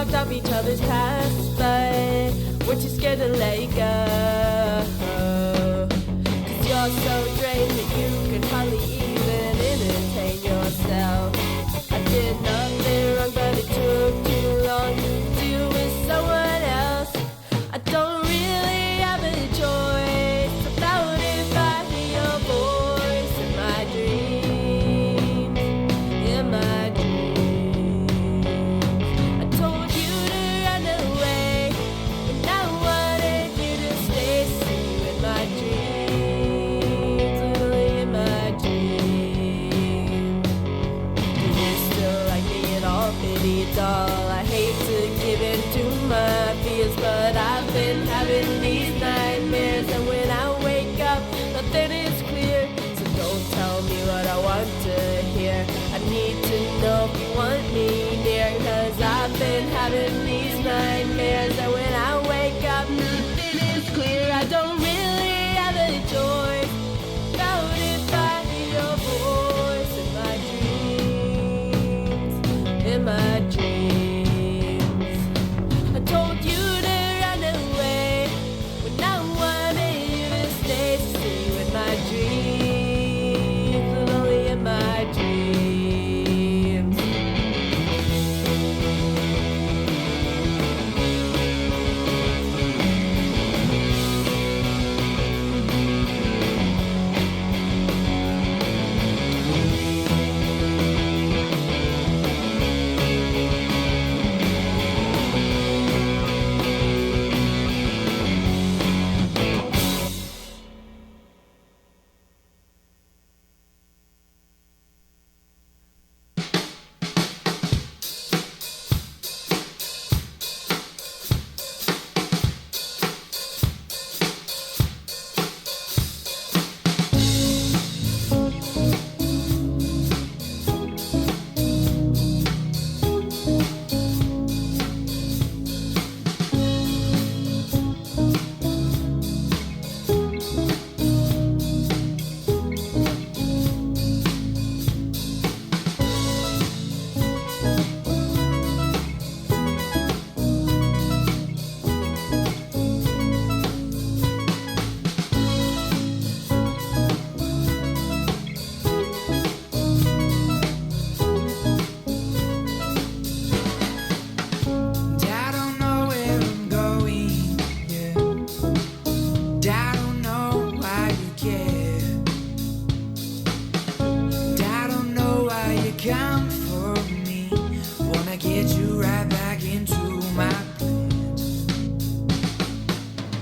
walked off each other's paths, but we're too scared to let you go. 'Cause you're so drained that you can hardly even entertain yourself. I did nothing wrong, but it took too long to deal with someone else. I don't really have a choice about if I hear your voice in my dreams, in my dreams. I told you to run away, and I wanted you to stay. See you in my dreams, only in my dreams. Do you still like me at all, baby doll? I hate to give in to my fears, but I've been having these nightmares, and when I wake up, nothing is clear. So don't tell me what I want to hear. I need to know if you want me near, 'cause I've been having these nightmares, and when I wake up, nothing is clear. I don't really have a choice about if I hear your voice in my dreams, in my dreams. I told you to run away when I wanted you to stay. See you in my dreams, and only in my dreams. Come for me, wanna get you right back into my plans.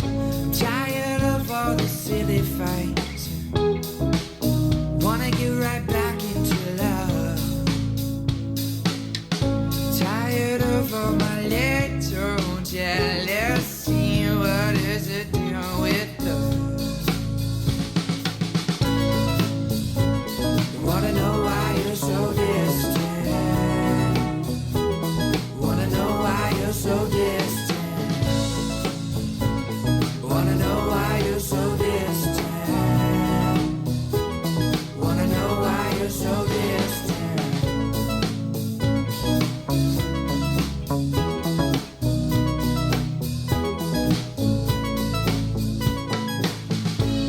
I'm tired of all the silly fights, wanna get right back into love. Tired of all my little jealousy, what is it doing with love? Wanna know why you're so distant. Wanna know why you're so distant. Wanna know why you're so distant. Wanna know why you're so distant.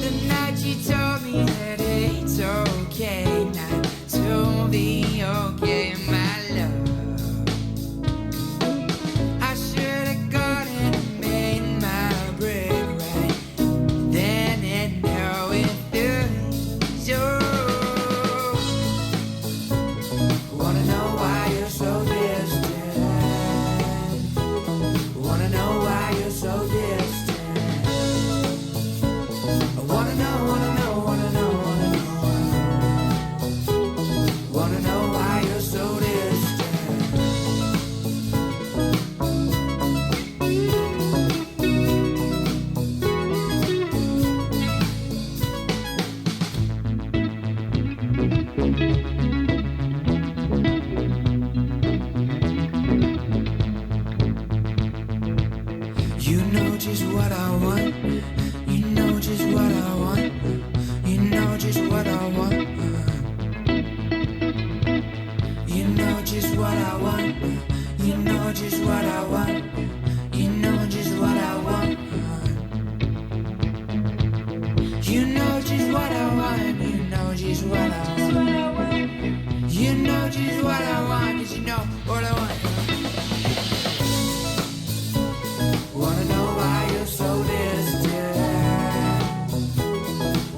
The night you told me that it's okay, not to be okay, my love. I should have gone and made my break right then and now with you. Wanna know why you're so distant. Wanna know why you're so distant. I wanna know, wanna know, wanna know, wanna know. Wanna know why you're so distant. You know just what I want. You know just what I want. You know just what I want. You know just what I want. You know just what I want. You know just what I want. You know just what I want. You know just what I want. You know just what I want. 'Cause you know what I want. Wanna know why you're so distant.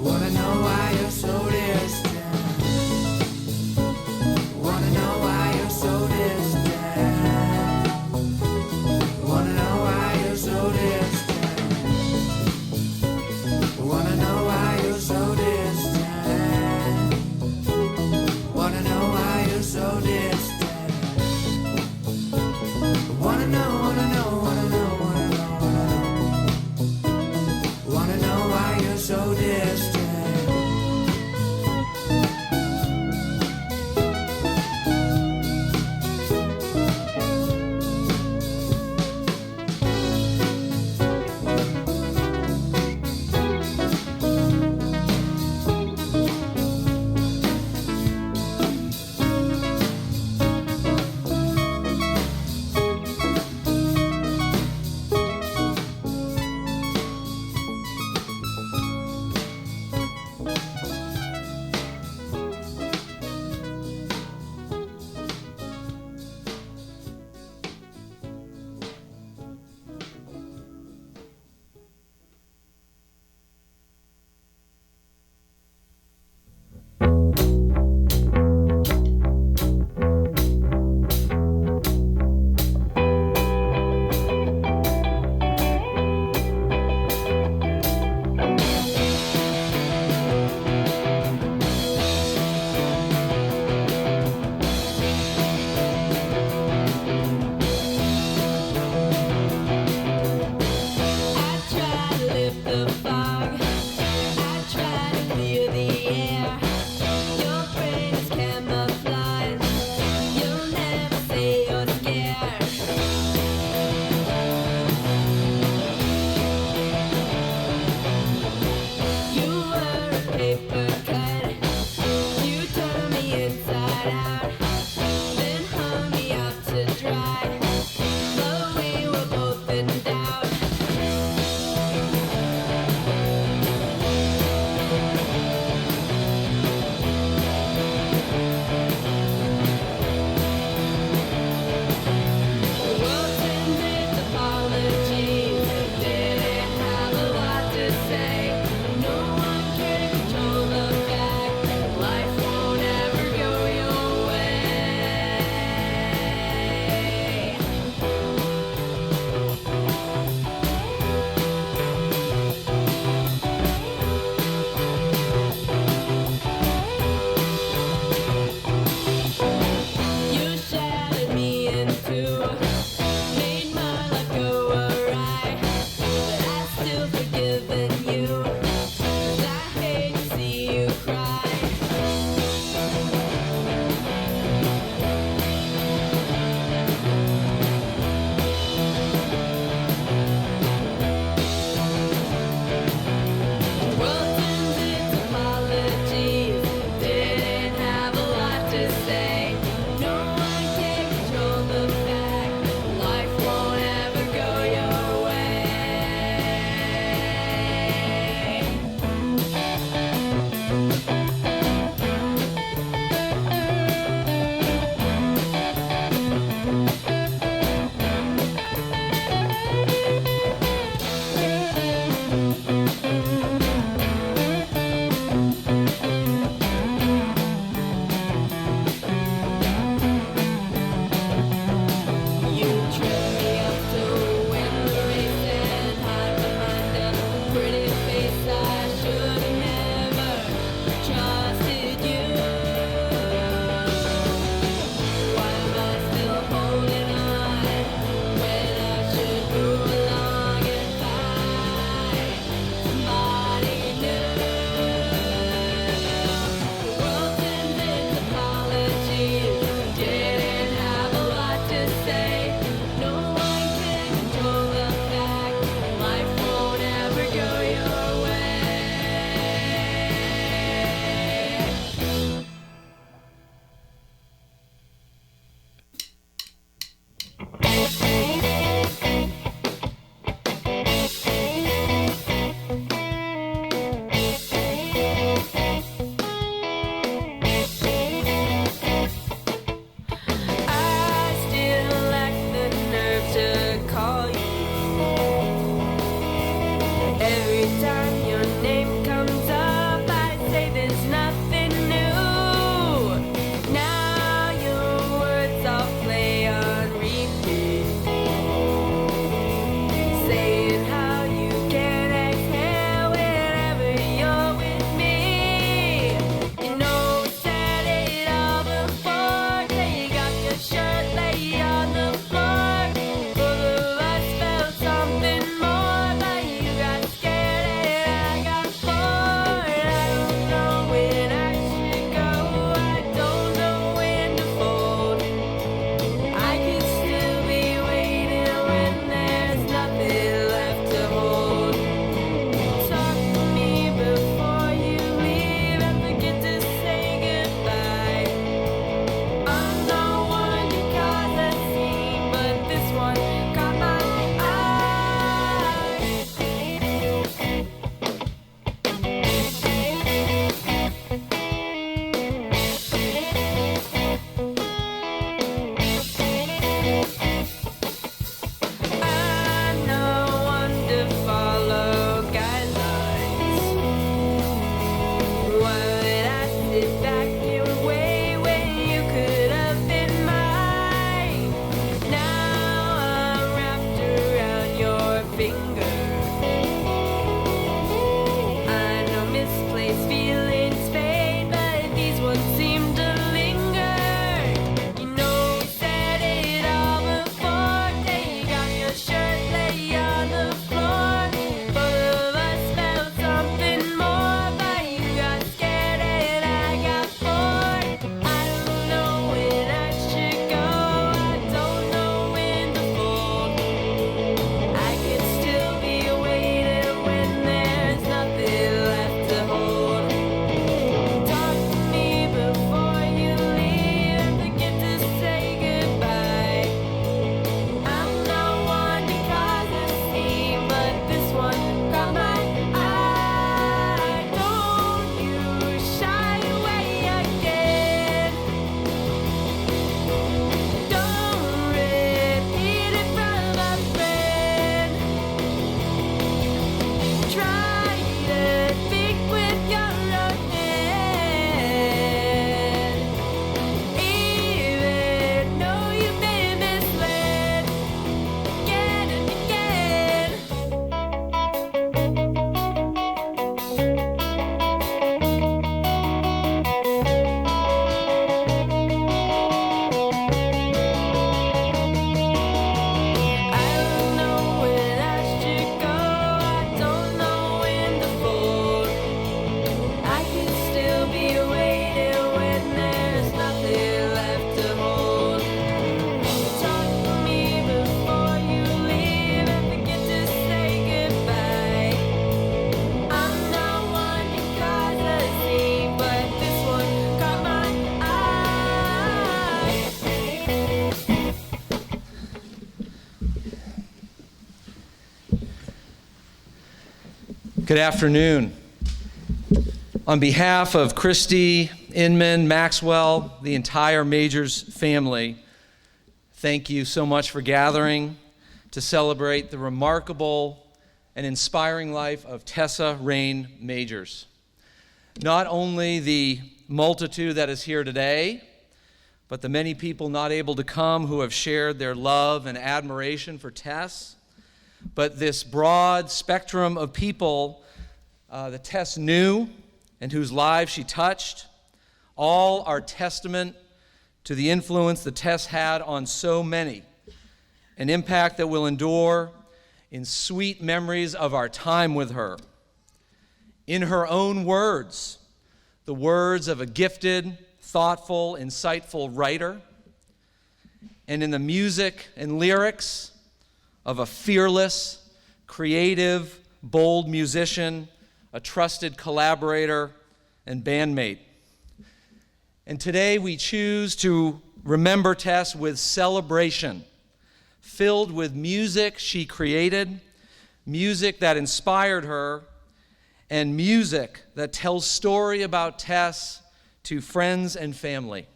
Wanna know why you're so distant. Wanna know why you're so distant. time your name comes up, I say there's nothing new. Now your words all play on repeat, saying how you can't exhale whenever you're with me. You know we said it all before. Take off your shirt, lay on the floor. Both of us felt something more, but you got scared and I got bored. I don't know when I should go, I don't know when to fold. I could still be waiting when there's nothing left to hold. Talk to me before you leave and forget to say goodbye. I'm not one to cause a scene, but this one caught my eye. I'm no one to follow guidelines. Why would I sit back and wait when you could have been mine? Now I'm wrapped around your finger. I know misplaced feelings fade, but these ones seem to linger. You know we said it all before. Take off your shirt, lay on the floor. Both of us felt something more, but you got scared and I got bored. I don't know when I should go, I don't know when to fold. I can still be waiting when there's nothing left to hold. Talk to me before you leave and forget to say goodbye. I'm not one to cause a scene, but this one caught my eye. Don't you shy away again. Don't repeat it from a friend. Try to think with your own head. Even though you've been misled again and again. I don't know when I should go, I don't know when to fold. I can still be waiting when there's nothing left to hold. Talk to me before you leave and forget to say goodbye. I'm not one to cause a scene, but this one caught my eye. Good afternoon. On behalf of Christy, Inman, Maxwell, the entire Majors family, thank you so much for gathering to celebrate the remarkable and inspiring life of Tessa Rain Majors. Not only the multitude that is here today, but the many people not able to come who have shared their love and admiration for Tess, but this broad spectrum of people that Tess knew and whose lives she touched, all are testament to the influence that Tess had on so many, an impact that will endure in sweet memories of our time with her. In her own words, the words of a gifted, thoughtful, insightful writer, and in the music and lyrics of a fearless, creative, bold musician, a trusted collaborator and bandmate. And today we choose to remember Tess with celebration, filled with music she created, music that inspired her, and music that tells story about Tess to friends and family.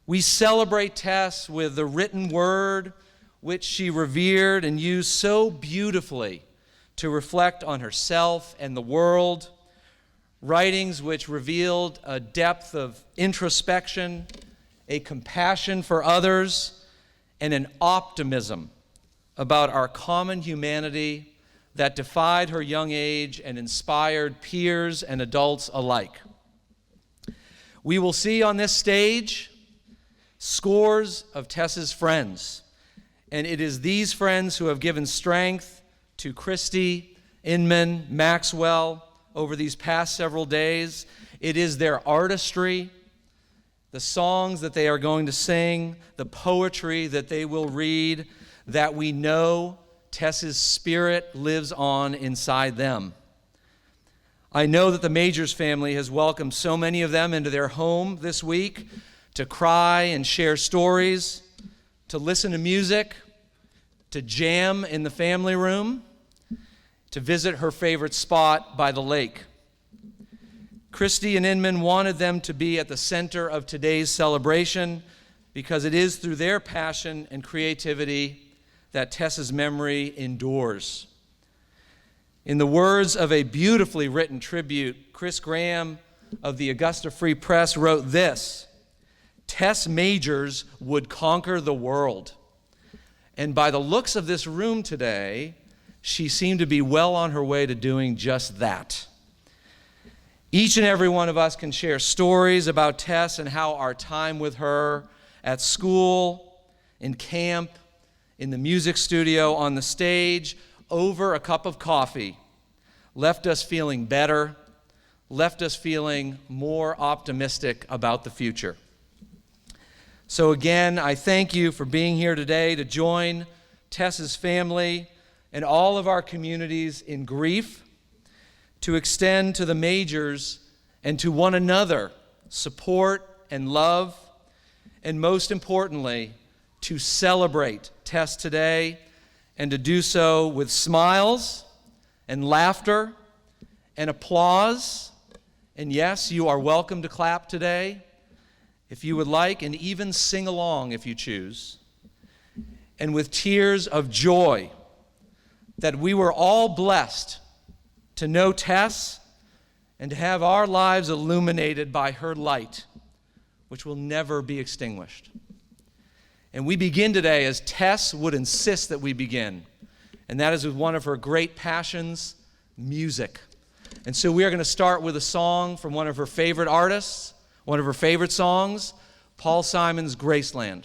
We celebrate Tess with the written word which she revered and used so beautifully to reflect on herself and the world, writings which revealed a depth of introspection, a compassion for others, and an optimism about our common humanity that defied her young age and inspired peers and adults alike. We will see on this stage scores of Tess's friends, and it is these friends who have given strength to Christy, Inman, Maxwell over these past several days. It is their artistry, the songs that they are going to sing, the poetry that they will read, that we know Tess's spirit lives on inside them. I know that the Majors family has welcomed so many of them into their home this week to cry and share stories, to listen to music, to jam in the family room, to visit her favorite spot by the lake. Christy and Inman wanted them to be at the center of today's celebration because it is through their passion and creativity that Tess's memory endures. In the words of a beautifully written tribute, Chris Graham of the Augusta Free Press wrote this: "Tess Majors would conquer the world." And by the looks of this room today, she seemed to be well on her way to doing just that. Each and every one of us can share stories about Tess and how our time with her at school, in camp, in the music studio, on the stage, over a cup of coffee, left us feeling better, left us feeling more optimistic about the future. So again, I thank you for being here today to join Tess's family and all of our communities in grief, to extend to the Majors and to one another support and love, and most importantly, to celebrate Tess today, and to do so with smiles and laughter and applause. And yes, you are welcome to clap today if you would like, and even sing along if you choose. And with tears of joy that we were all blessed to know Tess and to have our lives illuminated by her light, which will never be extinguished. And we begin today as Tess would insist that we begin, and that is with one of her great passions, music. And so we are going to start with a song from one of her favorite artists, one of her favorite songs, Paul Simon's Graceland.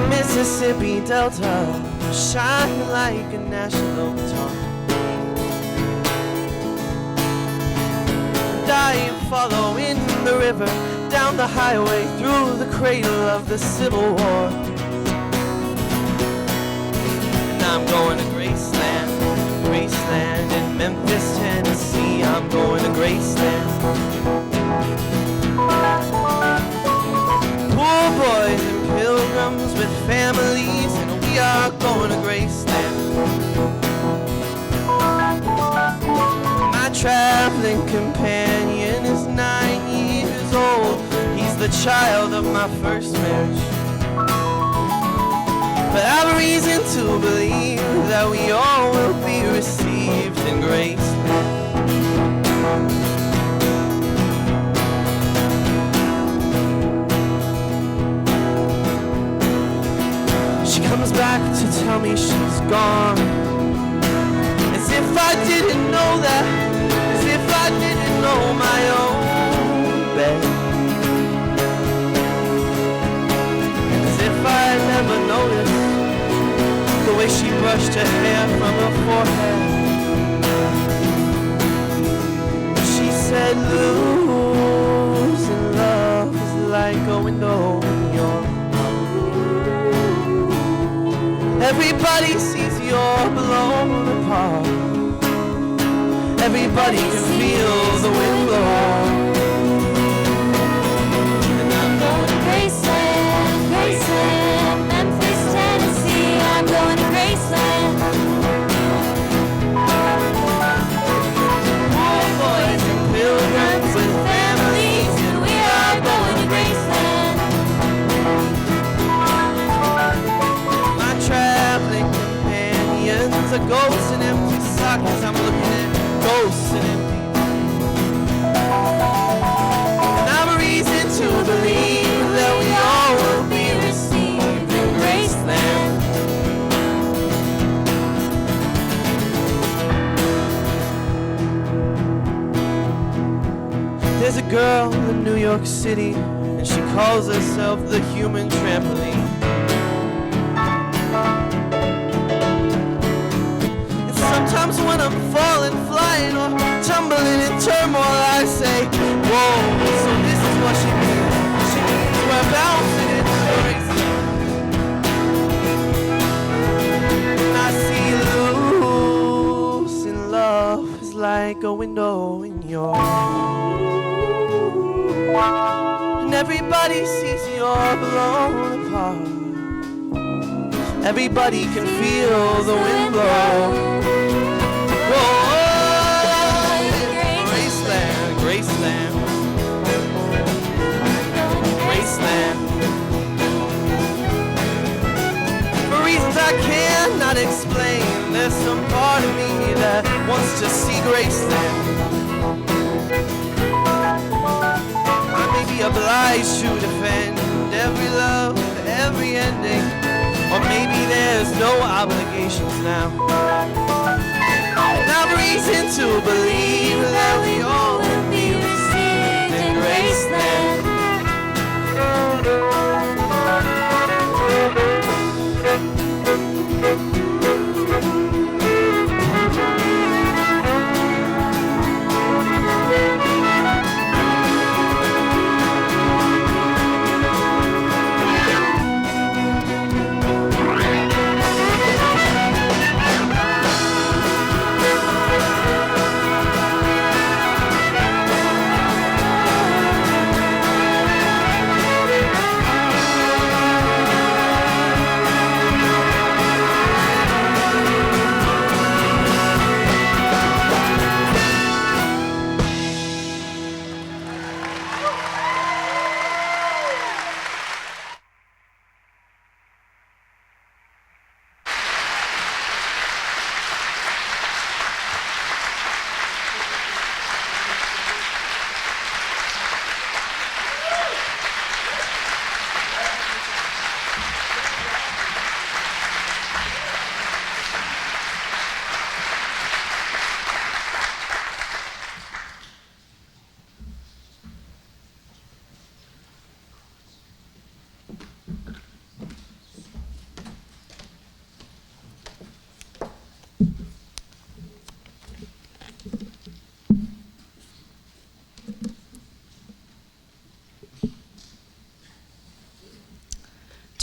Mississippi Delta shine like a national guitar. And I am following the river, down the highway, through the cradle of the Civil War. And I'm going to Graceland, Graceland in Memphis, Tennessee. I'm going to Graceland. Poor boys and pilgrims with families, and we are going to Graceland. My traveling companion is 9 years old. He's the child of my first marriage. But I have reason to believe that we all will be received in Graceland. She comes back to tell me she's gone, as if I didn't know that, as if I didn't know my own bed, as if I never noticed the way she brushed her hair from her forehead. She said, losing love is like a window in your Everybody sees you're blown apart. Everybody can feel the wind blow. And I'm going to Graceland, Graceland, Memphis, Tennessee. I'm going to Graceland. Poor boys and pilgrims with families, and we are going to Graceland. My traveling companions are ghosts and empty sockets. I'm looking at ghosts and empty. And I've a reason to believe that we all will be received in Graceland. There's a girl in New York City, and she calls herself the human trampoline. And sometimes when I'm falling, flying, or tumbling in turmoil, I say, whoa, so this is what she means. She means we're bouncing into Graceland. And I see losing love is like a window in your and everybody sees you're blown apart. Everybody can feel the wind blow. Whoa, Graceland, Graceland, Graceland. For reasons I cannot explain, there's some part of me that wants to see Graceland. Obliged to defend every love, every ending, or maybe there's no obligations now. And I've reason to believe that we all will be received in Graceland.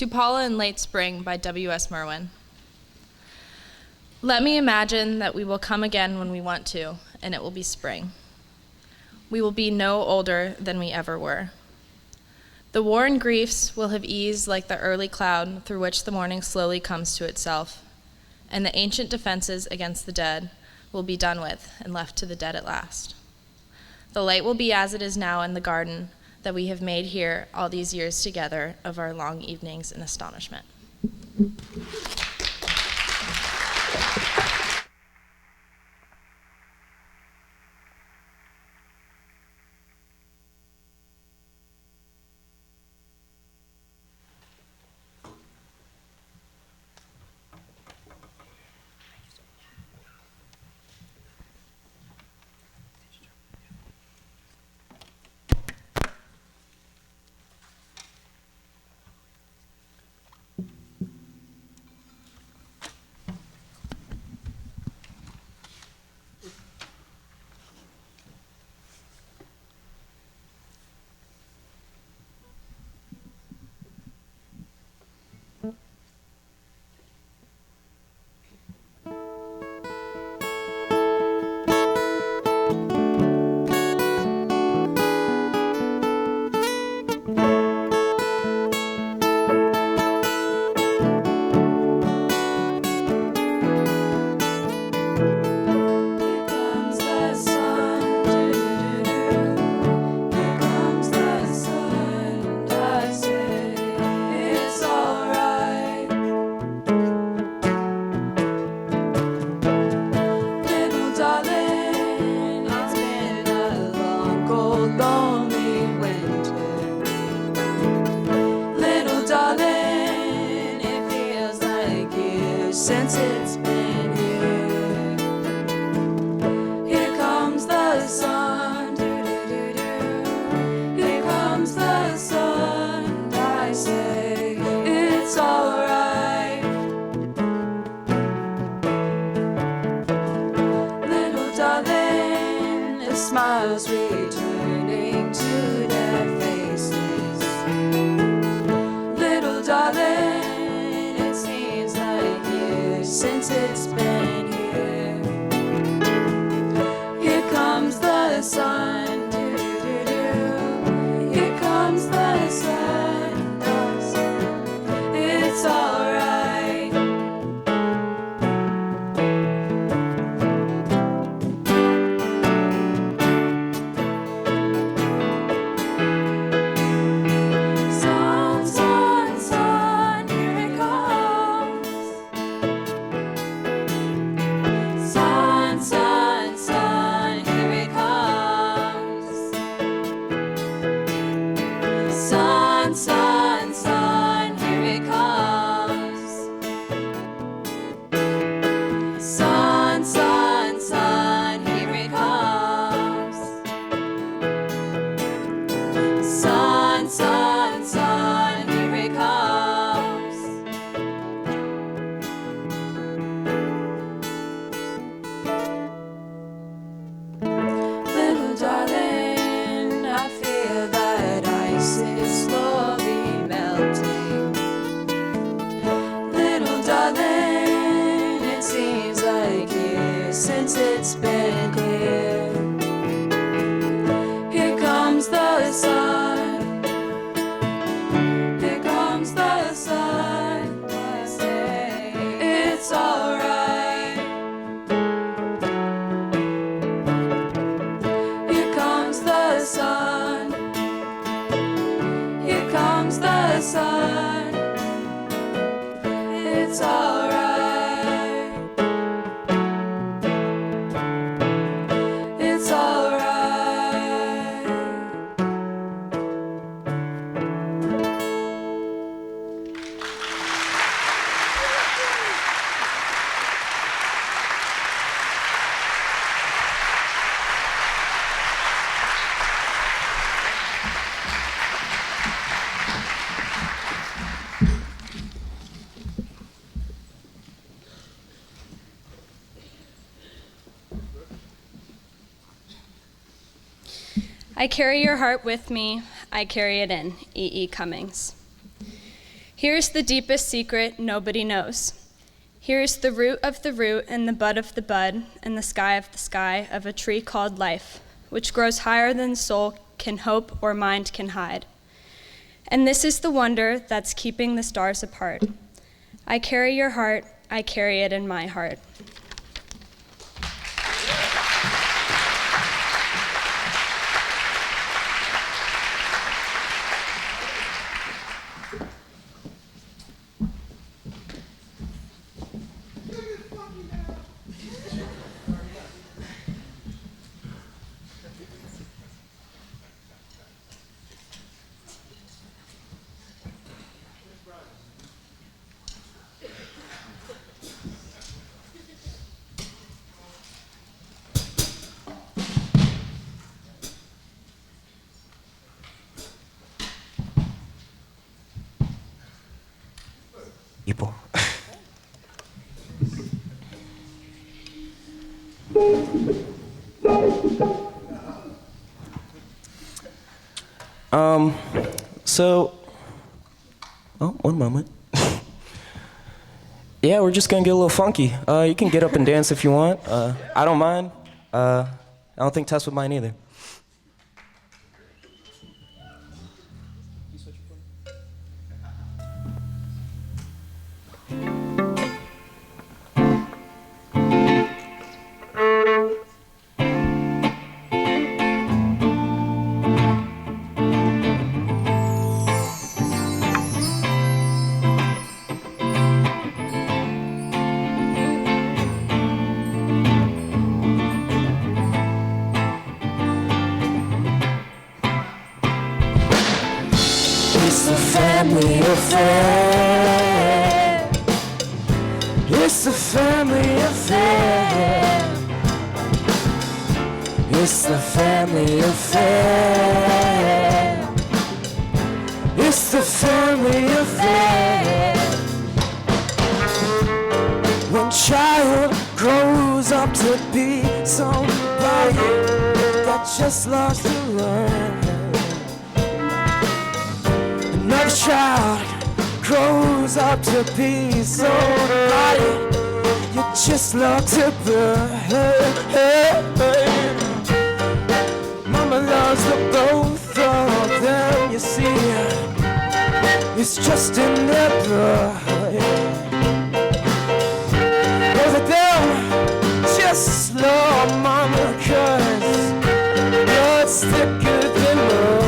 To Paula in Late Spring by W.S. Merwin. Let me imagine that we will come again when we want to, and it will be spring. We will be no older than we ever were. The worn griefs will have eased like the early cloud through which the morning slowly comes to itself, and the ancient defenses against the dead will be done with and left to the dead at last. The light will be as it is now in the garden that we have made here all these years together of our long evenings in astonishment. Since it's been here, here comes the sun, here comes the sun, I say it's alright. Little darling, the smiles returning to their faces. Little darling, since it's been here, here comes the sun, here comes the sun, it's alright. Sun, sun, sun, here it comes. Sun, sun, sun, here it comes. Sun, sun, sun, here it comes. Sun, sun, sun, here it comes. Sun, sun, sun, here it comes. Little darling, I feel that ice is slowly melting. Little darling, it seems like years since it's been here. Here comes the sun, here comes the sun, I say it's alright. Here comes the sun, here comes the sun, it's alright, it's alright. I carry your heart with me, I carry it in, E.E. Cummings. Here's the deepest secret nobody knows. Here's the root of the root and the bud of the bud and the sky of a tree called life, which grows higher than soul can hope or mind can hide. And this is the wonder that's keeping the stars apart. I carry your heart, I carry it in my heart. People. One moment. Yeah, we're just gonna get a little funky. You can get up and dance if you want. I don't mind. I don't think Tess would mind either. It's a family affair. It's a family affair. It's a family affair. It's the family affair. When child grows up to be somebody that just loves to learn. Another child grows up to be somebody you just love to burn. Mama loves the both of them, you see. It's just in their blood. Oh, that they'll just love Mama, 'cause blood's thicker than mud.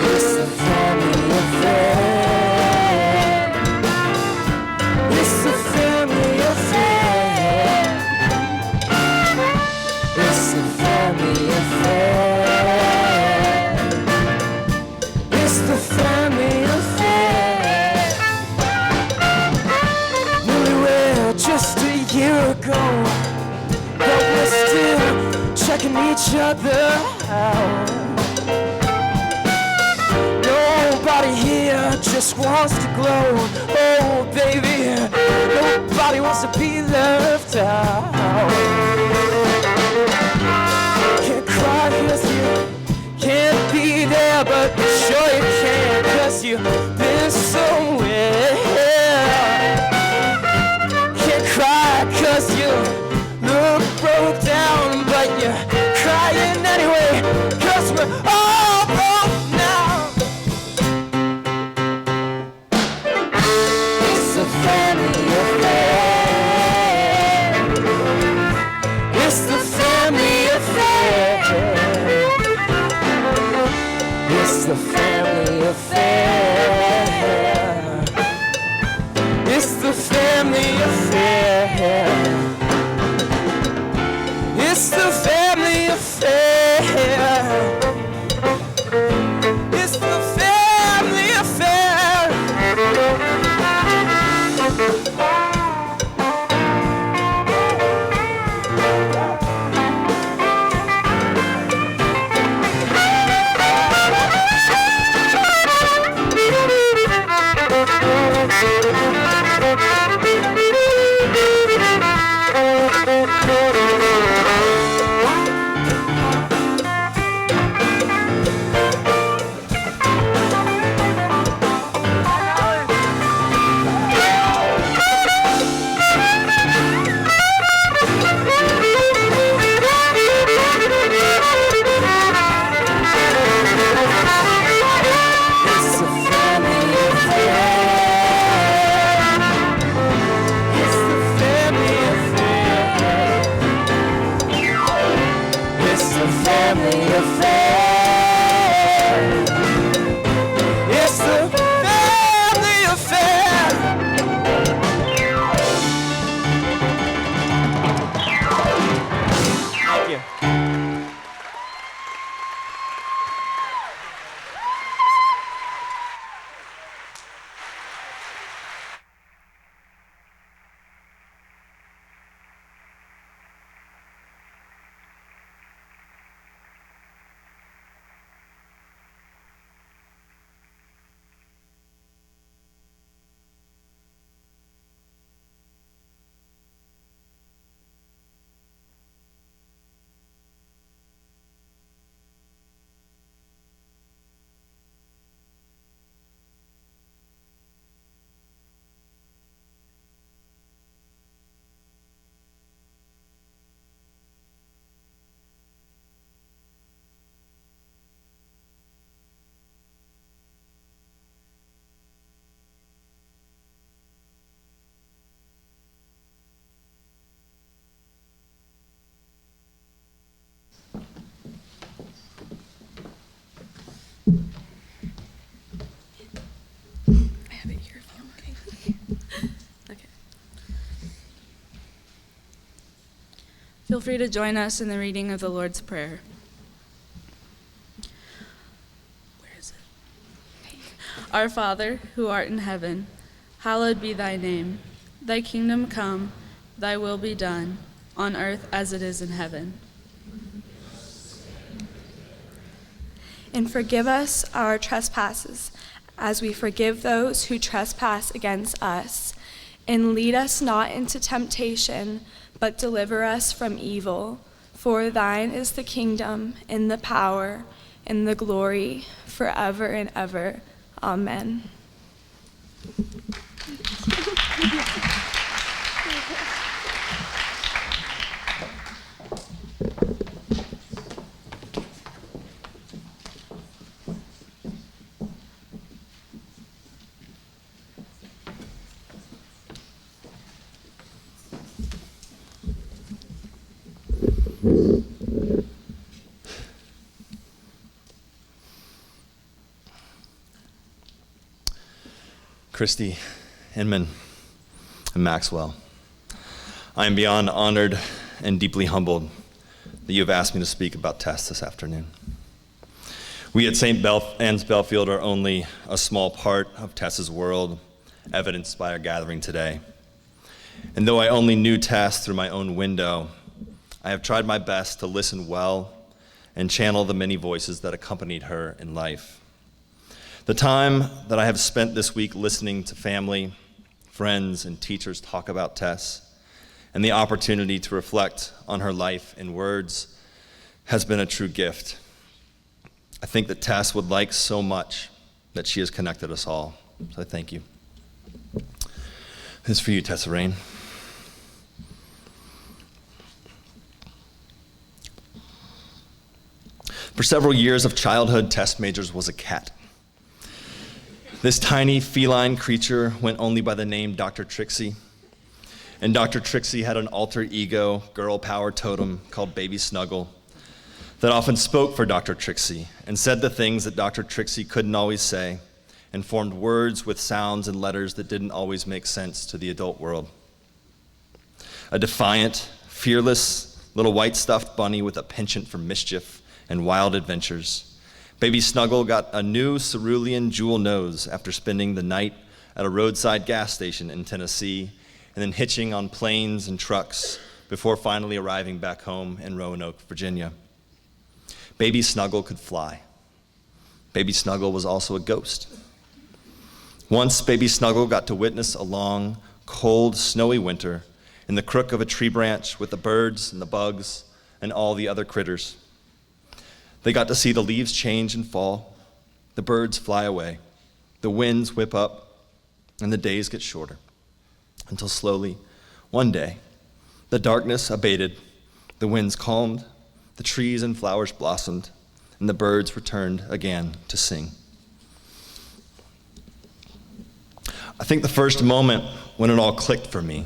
It's a family affair. It's a family affair. It's a family affair. It's the family affair. Newlywed just a year ago, but we're still checking each other out. Nobody here just wants to glow. Oh, baby, nobody wants to be left out. Can't cry 'cause you can't be there, but sure you can 'cause you've been somewhere. Can't cry 'cause you look broke down, but you're crying anyway 'cause we're all broke now. It's a family affair. It's the family affair. It's the Feel free to join us in the reading of the Lord's Prayer. Where is it? Our Father, who art in heaven, hallowed be thy name. Thy kingdom come, thy will be done, on earth as it is in heaven. And forgive us our trespasses, as we forgive those who trespass against us. And lead us not into temptation, but deliver us from evil. For thine is the kingdom, and the power, and the glory, forever and ever. Amen. Christy, Inman, and Maxwell, I am beyond honored and deeply humbled that you have asked me to speak about Tess this afternoon. We at St. Anne's Belfield are only a small part of Tess's world, evidenced by our gathering today. And though I only knew Tess through my own window, I have tried my best to listen well and channel the many voices that accompanied her in life. The time that I have spent this week listening to family, friends, and teachers talk about Tess, and the opportunity to reflect on her life in words has been a true gift. I think that Tess would like so much that she has connected us all. So I thank you. This is for you, Tessa Rain. For several years of childhood, Tess Majors was a cat. This tiny feline creature went only by the name Dr. Trixie. And Dr. Trixie had an alter ego girl power totem called Baby Snuggle that often spoke for Dr. Trixie and said the things that Dr. Trixie couldn't always say and formed words with sounds and letters that didn't always make sense to the adult world. A defiant, fearless little white stuffed bunny with a penchant for mischief and wild adventures, Baby Snuggle got a new cerulean jewel nose after spending the night at a roadside gas station in Tennessee and then hitching on planes and trucks before finally arriving back home in Roanoke, Virginia. Baby Snuggle could fly. Baby Snuggle was also a ghost. Once Baby Snuggle got to witness a long, cold, snowy winter in the crook of a tree branch with the birds and the bugs and all the other critters. They got to see the leaves change and fall, the birds fly away, the winds whip up, and the days get shorter, until slowly, one day, the darkness abated, the winds calmed, the trees and flowers blossomed, and the birds returned again to sing. I think the first moment when it all clicked for me,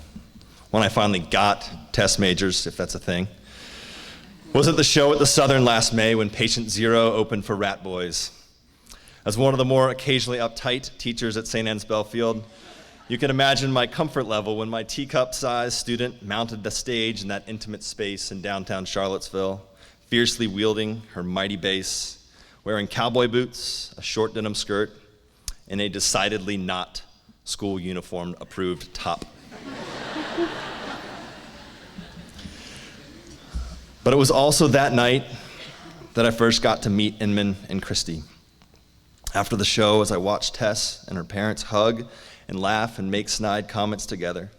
when I finally got Tess Majors, if that's a thing, was at the show at the Southern last May when Patient Zero opened for Rat Boys. As one of the more occasionally uptight teachers at St. Anne's Belfield, you can imagine my comfort level when my teacup-sized student mounted the stage in that intimate space in downtown Charlottesville, fiercely wielding her mighty bass, wearing cowboy boots, a short denim skirt, and a decidedly not school uniform-approved top. But it was also that night that I first got to meet Inman and Christy. After the show, as I watched Tess and her parents hug and laugh and make snide comments together,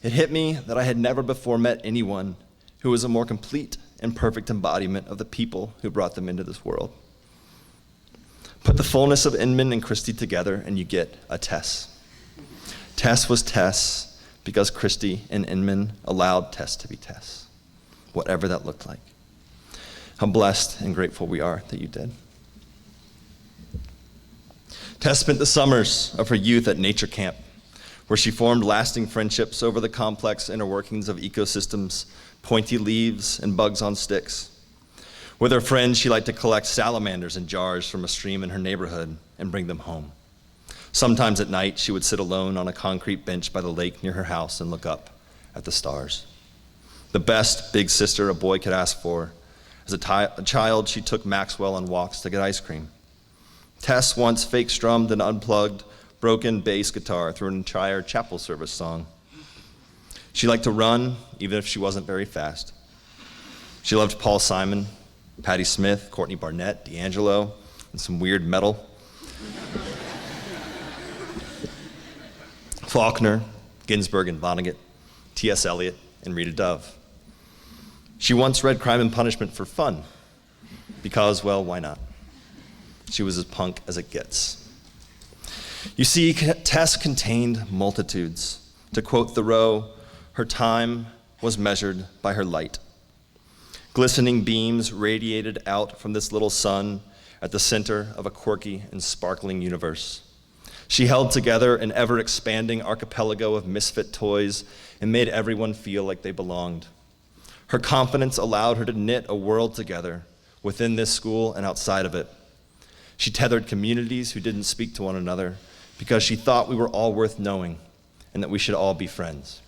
it hit me that I had never before met anyone who was a more complete and perfect embodiment of the people who brought them into this world. Put the fullness of Inman and Christy together and you get a Tess. Tess was Tess because Christy and Inman allowed Tess to be Tess, whatever that looked like. How blessed and grateful we are that you did. Tess spent the summers of her youth at nature camp, where she formed lasting friendships over the complex inner workings of ecosystems, pointy leaves, and bugs on sticks. With her friends, she liked to collect salamanders in jars from a stream in her neighborhood and bring them home. Sometimes at night, she would sit alone on a concrete bench by the lake near her house and look up at the stars. the best big sister a boy could ask for. As a child, she took Maxwell on walks to get ice cream. Tess once fake strummed an unplugged, broken bass guitar through an entire chapel service song. She liked to run, even if she wasn't very fast. She loved Paul Simon, Patti Smith, Courtney Barnett, D'Angelo, and some weird metal. Faulkner, Ginsberg and Vonnegut, T.S. Eliot, and Rita Dove. She once read Crime and Punishment for fun, because, well, why not? She was as punk as it gets. You see, Tess contained multitudes. To quote Thoreau, her time was measured by her light. Glistening beams radiated out from this little sun at the center of a quirky and sparkling universe. She held together an ever-expanding archipelago of misfit toys and made everyone feel like they belonged. Her confidence allowed her to knit a world together within this school and outside of it. She tethered communities who didn't speak to one another because she thought we were all worth knowing and that we should all be friends.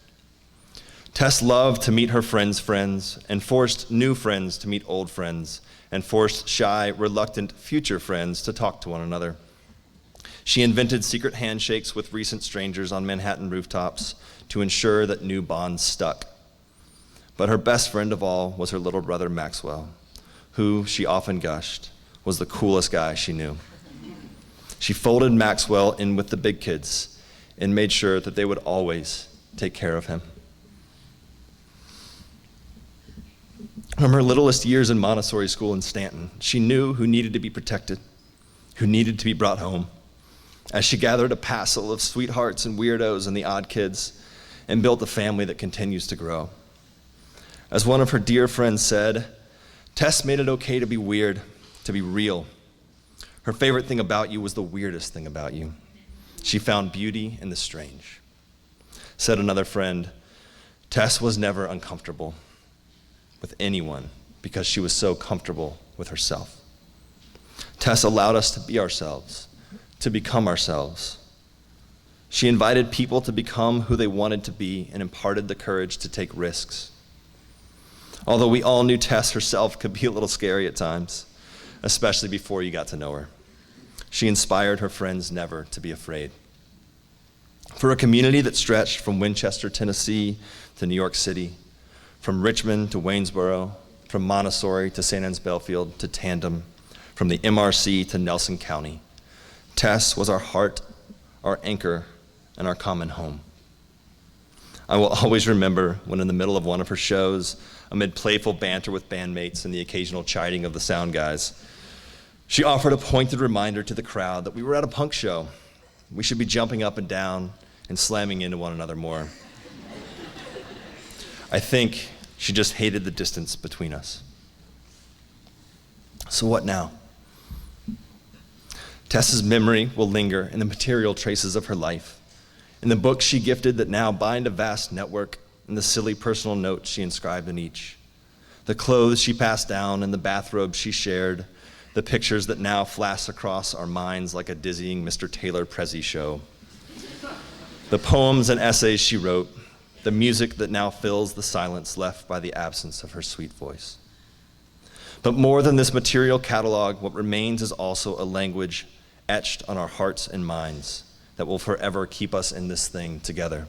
Tess loved to meet her friends' friends and forced new friends to meet old friends and forced shy, reluctant future friends to talk to one another. She invented secret handshakes with recent strangers on Manhattan rooftops to ensure that new bonds stuck. But her best friend of all was her little brother Maxwell, who, she often gushed, was the coolest guy she knew. She folded Maxwell in with the big kids and made sure that they would always take care of him. From her littlest years in Montessori school in Stanton, she knew who needed to be protected, who needed to be brought home, as she gathered a passel of sweethearts and weirdos and the odd kids and built a family that continues to grow. As one of her dear friends said, Tess made it okay to be weird, to be real. Her favorite thing about you was the weirdest thing about you. She found beauty in the strange. Said another friend, Tess was never uncomfortable with anyone because she was so comfortable with herself. Tess allowed us to be ourselves, to become ourselves. She invited people to become who they wanted to be and imparted the courage to take risks. Although we all knew Tess herself could be a little scary at times, especially before you got to know her, she inspired her friends never to be afraid. For a community that stretched from Winchester, Tennessee to New York City, from Richmond to Waynesboro, from Montessori to St. Anne's Belfield to Tandem, from the MRC to Nelson County, Tess was our heart, our anchor, and our common home. I will always remember when in the middle of one of her shows, amid playful banter with bandmates and the occasional chiding of the sound guys, she offered a pointed reminder to the crowd that we were at a punk show. We should be jumping up and down and slamming into one another more. I think she just hated the distance between us. So what now? Tess's memory will linger in the material traces of her life, in the books she gifted that now bind a vast network, and the silly personal notes she inscribed in each, the clothes she passed down and the bathrobes she shared, the pictures that now flash across our minds like a dizzying Mr. Taylor Prezi show, the poems and essays she wrote, the music that now fills the silence left by the absence of her sweet voice. But more than this material catalog, what remains is also a language etched on our hearts and minds that will forever keep us in this thing together.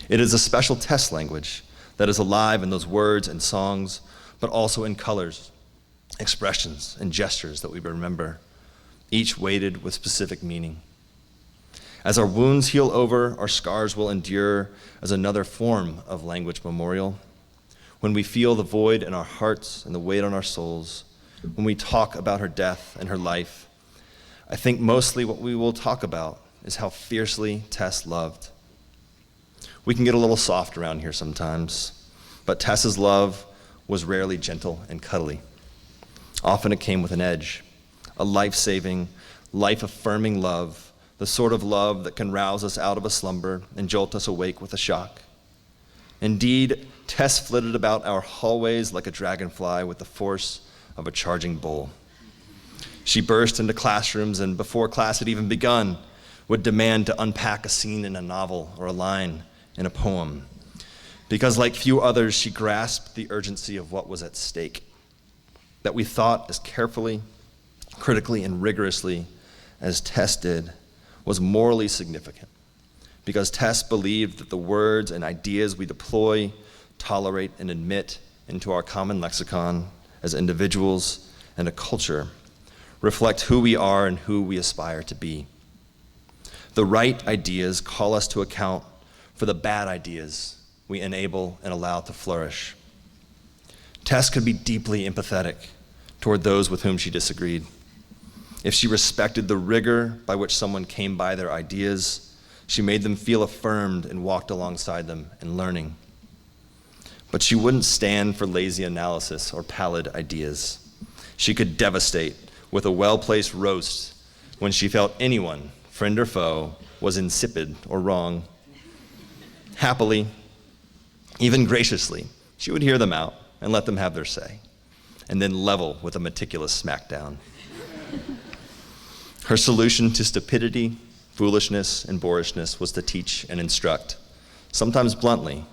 It is a special Tess language that is alive in those words and songs, but also in colors, expressions, and gestures that we remember, each weighted with specific meaning. As our wounds heal over, our scars will endure as another form of language memorial. When we feel the void in our hearts and the weight on our souls, when we talk about her death and her life, I think mostly what we will talk about is how fiercely Tess loved. We can get a little soft around here sometimes, but Tess's love was rarely gentle and cuddly. Often it came with an edge, a life-saving, life-affirming love, the sort of love that can rouse us out of a slumber and jolt us awake with a shock. Indeed, Tess flitted about our hallways like a dragonfly with the force of a charging bull. She burst into classrooms and before class had even begun, would demand to unpack a scene in a novel or a line in a poem. because like few others, she grasped the urgency of what was at stake, that we thought as carefully, critically, and rigorously as Tess did was morally significant, because Tess believed that the words and ideas we deploy, tolerate, and admit into our common lexicon as individuals and a culture reflect who we are and who we aspire to be. The right ideas call us to account for the bad ideas we enable and allow to flourish. Tess could be deeply empathetic toward those with whom she disagreed. If she respected the rigor by which someone came by their ideas, she made them feel affirmed and walked alongside them in learning. But she wouldn't stand for lazy analysis or pallid ideas. She could devastate with a well-placed roast when she felt anyone, friend or foe, was insipid or wrong. Happily, even graciously, she would hear them out and let them have their say, and then level with a meticulous smackdown. Her solution to stupidity, foolishness, and boorishness was to teach and instruct, sometimes bluntly,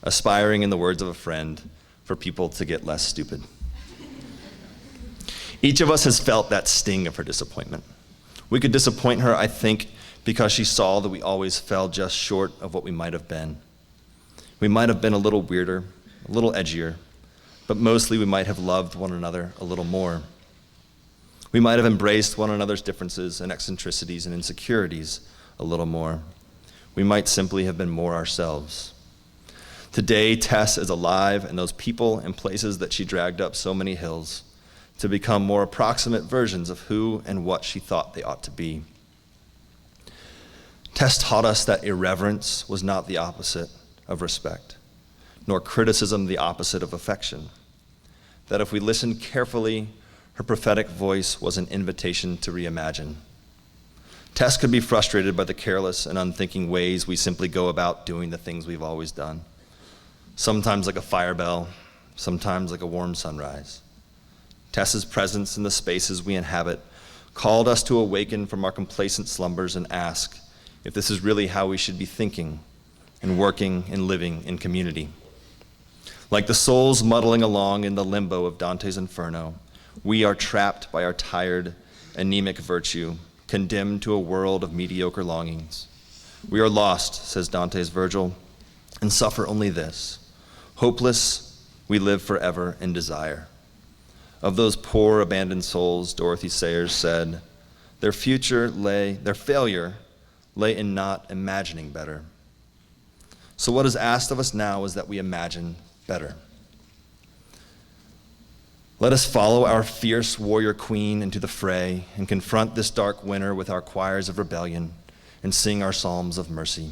aspiring, in the words of a friend, for people to get less stupid. Each of us has felt that sting of her disappointment. We could disappoint her, I think, because she saw that we always fell just short of what we might have been. We might have been a little weirder, a little edgier, but mostly we might have loved one another a little more. We might have embraced one another's differences and eccentricities and insecurities a little more. We might simply have been more ourselves. Today, Tess is alive, and those people and places that she dragged up so many hills to become more approximate versions of who and what she thought they ought to be. Tess taught us that irreverence was not the opposite of respect, nor criticism the opposite of affection. That if we listened carefully, her prophetic voice was an invitation to reimagine. Tess could be frustrated by the careless and unthinking ways we simply go about doing the things we've always done. Sometimes like a fire bell, sometimes like a warm sunrise. Tess's presence in the spaces we inhabit called us to awaken from our complacent slumbers and ask if this is really how we should be thinking and working and living in community. Like the souls muddling along in the limbo of Dante's Inferno, we are trapped by our tired, anemic virtue, condemned to a world of mediocre longings. We are lost, says Dante's Virgil, and suffer only this. Hopeless, we live forever in desire. Of those poor abandoned souls, Dorothy Sayers said, their failure lay in not imagining better. So what is asked of us now is that we imagine better. Let us follow our fierce warrior queen into the fray and confront this dark winter with our choirs of rebellion and sing our psalms of mercy.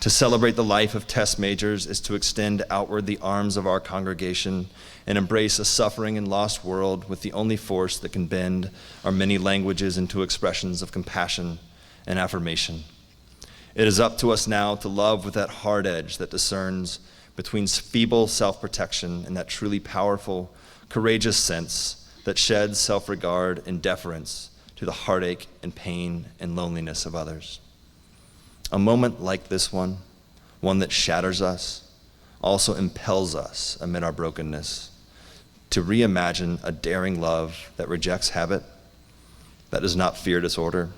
To celebrate the life of Tess Majors is to extend outward the arms of our congregation and embrace a suffering and lost world with the only force that can bend our many languages into expressions of compassion and affirmation. It is up to us now to love with that hard edge that discerns between feeble self-protection and that truly powerful, courageous sense that sheds self-regard and deference to the heartache and pain and loneliness of others. A moment like this one that shatters us, also impels us amid our brokenness to reimagine a daring love that rejects habit, that does not fear disorder,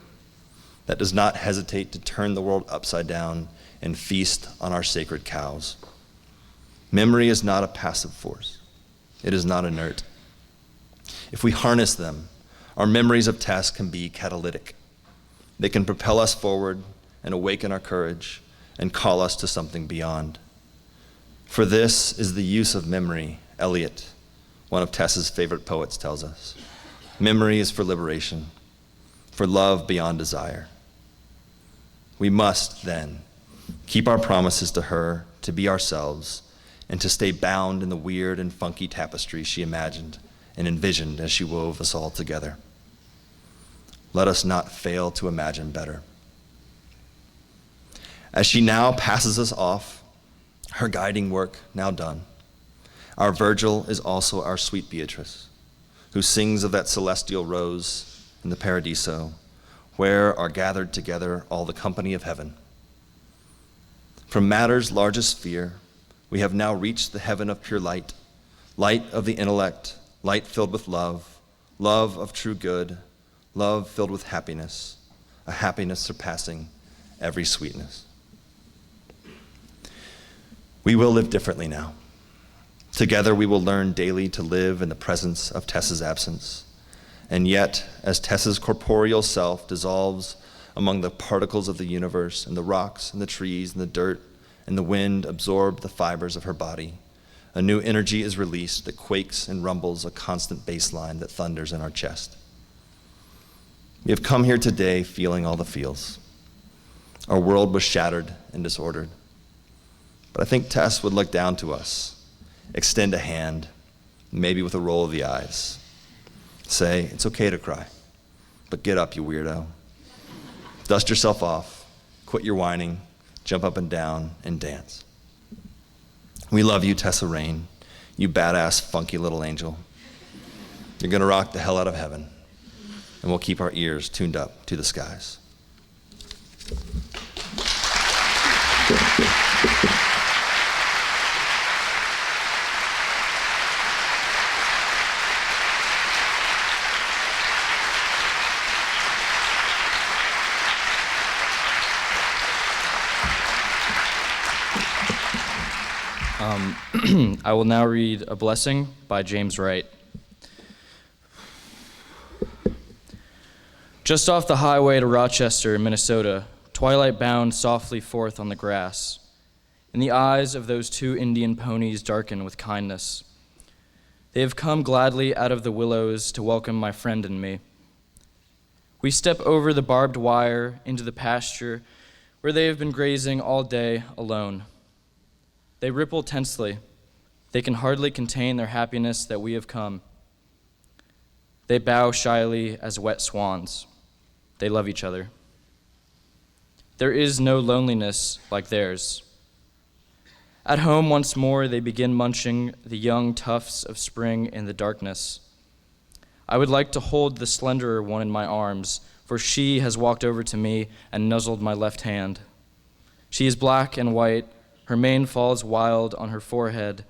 that does not hesitate to turn the world upside down and feast on our sacred cows. Memory is not a passive force. It is not inert. If we harness them, our memories of Tess can be catalytic. They can propel us forward and awaken our courage and call us to something beyond. For this is the use of memory, Eliot, one of Tess's favorite poets, tells us. Memory is for liberation, for love beyond desire. We must, then, keep our promises to her to be ourselves and to stay bound in the weird and funky tapestry she imagined and envisioned as she wove us all together. Let us not fail to imagine better. As she now passes us off, her guiding work now done, our Virgil is also our sweet Beatrice, who sings of that celestial rose in the Paradiso, where are gathered together all the company of heaven. From matter's largest sphere, We have now reached the heaven of pure light, light of the intellect, light filled with love, love of true good, love filled with happiness, a happiness surpassing every sweetness. We will live differently now. Together we will learn daily to live in the presence of Tess's absence. And yet, as Tess's corporeal self dissolves among the particles of the universe, and the rocks and the trees and the dirt and the wind absorb the fibers of her body, a new energy is released that quakes and rumbles, a constant bass line that thunders in our chest. We have come here today feeling all the feels. Our world was shattered and disordered. But I think Tess would look down to us, extend a hand, maybe with a roll of the eyes. Say, it's okay to cry, but get up, you weirdo. Dust yourself off, quit your whining, jump up and down, and dance. We love you, Tessa Rain, you badass, funky little angel. You're gonna rock the hell out of heaven, and we'll keep our ears tuned up to the skies. I will now read A Blessing by James Wright. Just off the highway to Rochester, Minnesota, twilight bound softly forth on the grass, and the eyes of those two Indian ponies darken with kindness. They have come gladly out of the willows to welcome my friend and me. We step over the barbed wire into the pasture where they have been grazing all day alone. They ripple tensely. They can hardly contain their happiness that we have come. They bow shyly as wet swans. They love each other. There is no loneliness like theirs. At home once more, they begin munching the young tufts of spring in the darkness. I would like to hold the slenderer one in my arms, for she has walked over to me and nuzzled my left hand. She is black and white. Her mane falls wild on her forehead,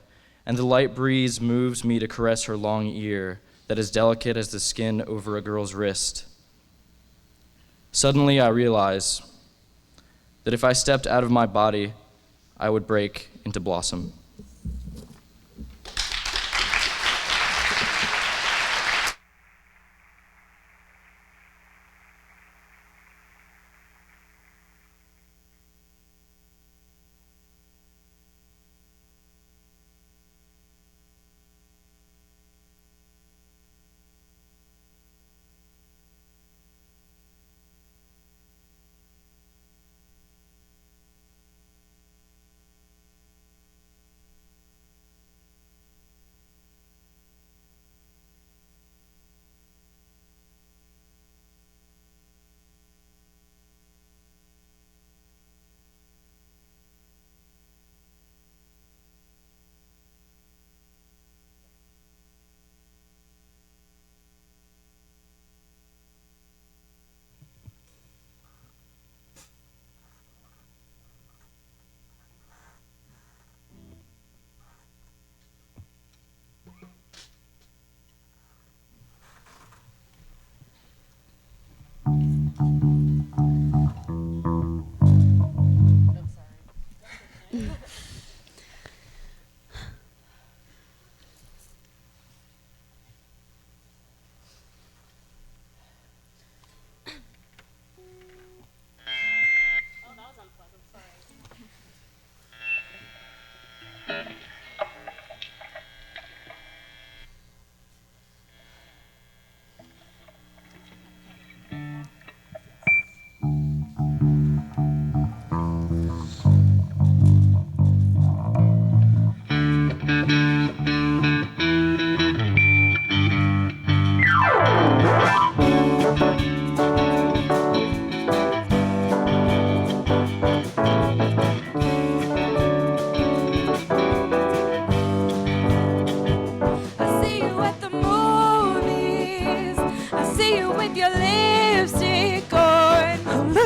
and the light breeze moves me to caress her long ear that is delicate as the skin over a girl's wrist. Suddenly I realize that if I stepped out of my body, I would break into blossom.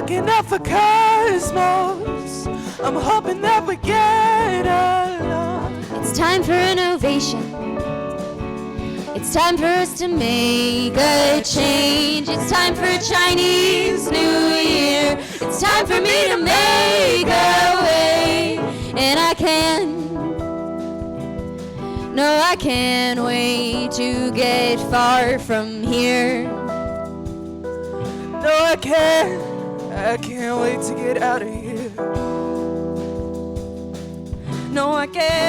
looking up for cosmos. I'm hoping that we get along. It's time for an ovation. It's time for us to make a change. It's time for a Chinese New Year. It's time for me to make a way. And I can't wait to get far from here. No, I can't wait to get out of here. No, I can't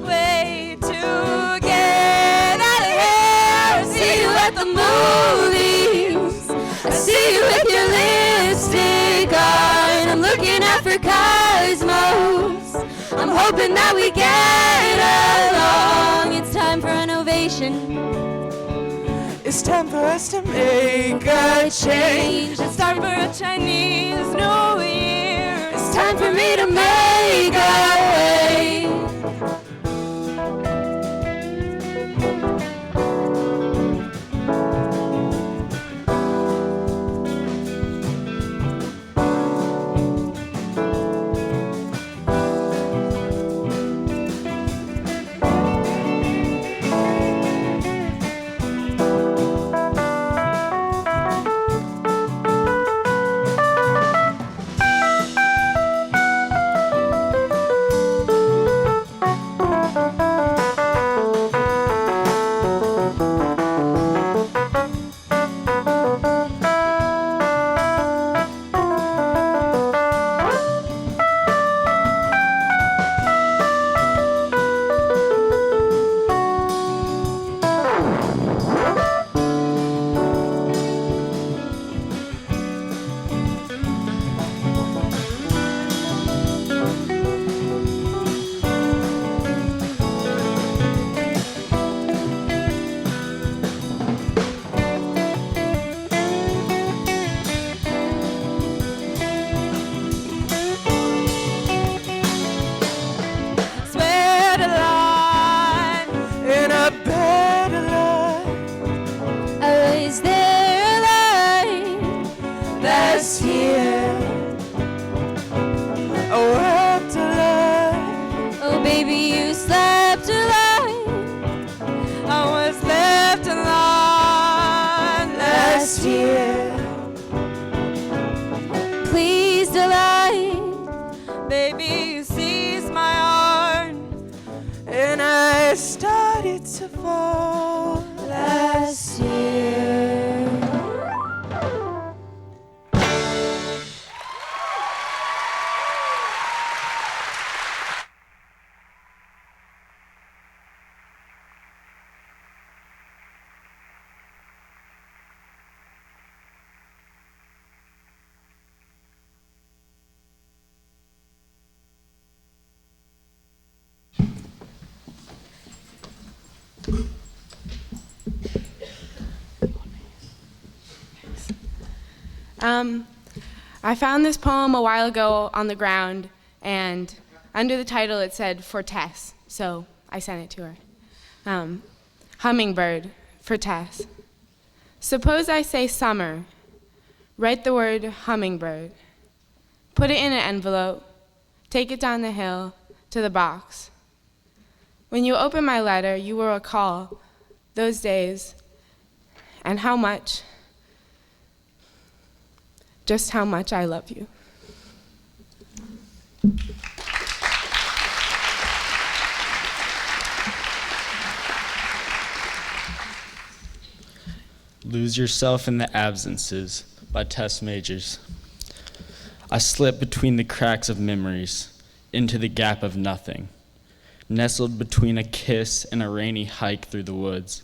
wait to get out of here. I see you at the movies, I see you with your lipstick on. I'm looking out for cosmos, I'm hoping that we get along. It's time for an ovation. It's time for us to make a change. It's time for a Chinese New Year. It's time for me to make a way. I found this poem a while ago on the ground, and under the title it said, "For Tess," so I sent it to her. Hummingbird, for Tess. Suppose I say summer, write the word hummingbird, put it in an envelope, take it down the hill to the box. When you open my letter, you will recall those days and just how much I love you. Lose Yourself in the Absences by Tess Majors. I slip between the cracks of memories into the gap of nothing, nestled between a kiss and a rainy hike through the woods,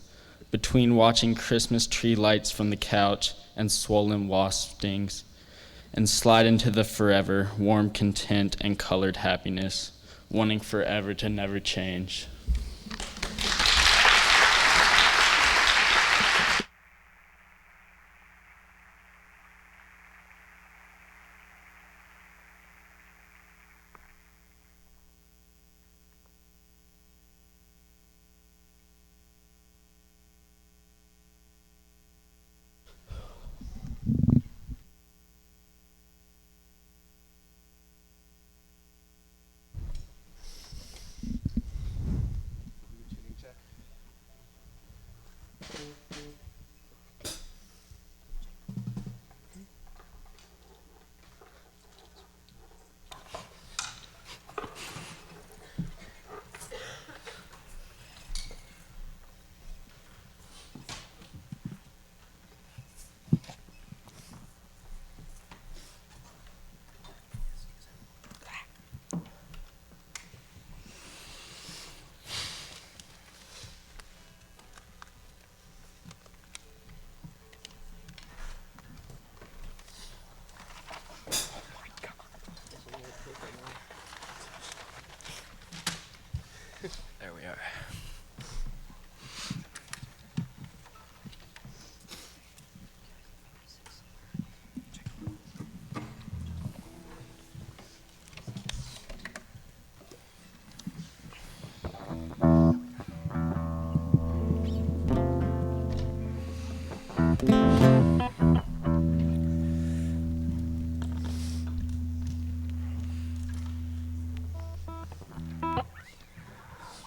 between watching Christmas tree lights from the couch and swollen wasp stings, and slide into the forever, warm content and colored happiness, wanting forever to never change.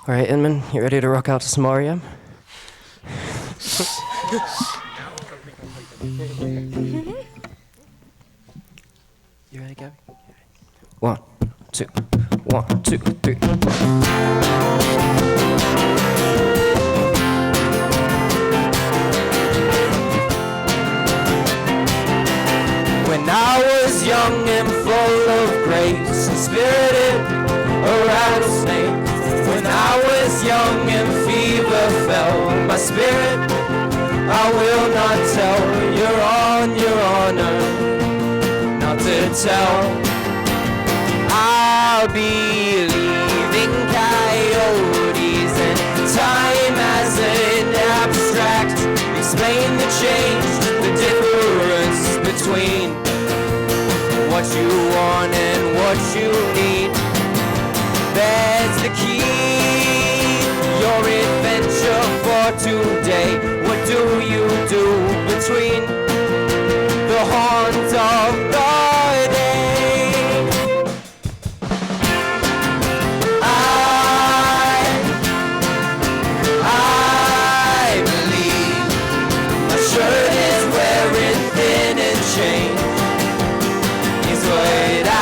All right, Inman, you ready to rock out to some REM? You ready, Gabby? 1, 2, 1, 2, 3. When I was young and full of grace and spirited a rattlesnake. When I was young and fever fell my spirit, I will not tell. You're on your honor not to tell. I'll be leaving coyotes and time as an abstract. Explain the change, the difference between what you want and what you need. There's the key, your adventure for today. What do you do between the horns of the day? I believe my shirt is wearing thin and change. Is what I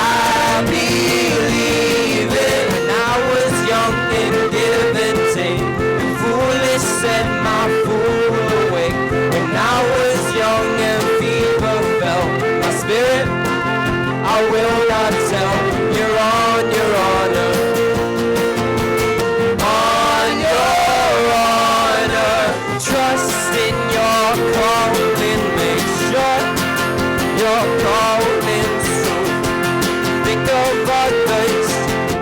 believe in. When I was young and give and take, the foolish set my fool awake. When I was young and fever fell my spirit, I will not tell. You're on your honor, on your honor. Trust in your calling, make sure your calling's true. Think of others,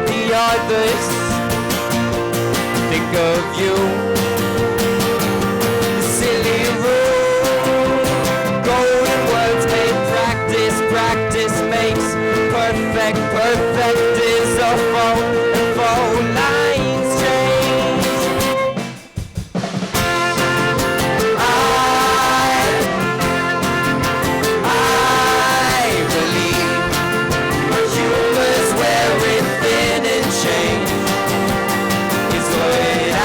the others. Think of you. Silly rule. Golden words made practice. Practice makes perfect. Perfect is a foe. And foe lines change. I believe my humor's wearing thin and change. It's what I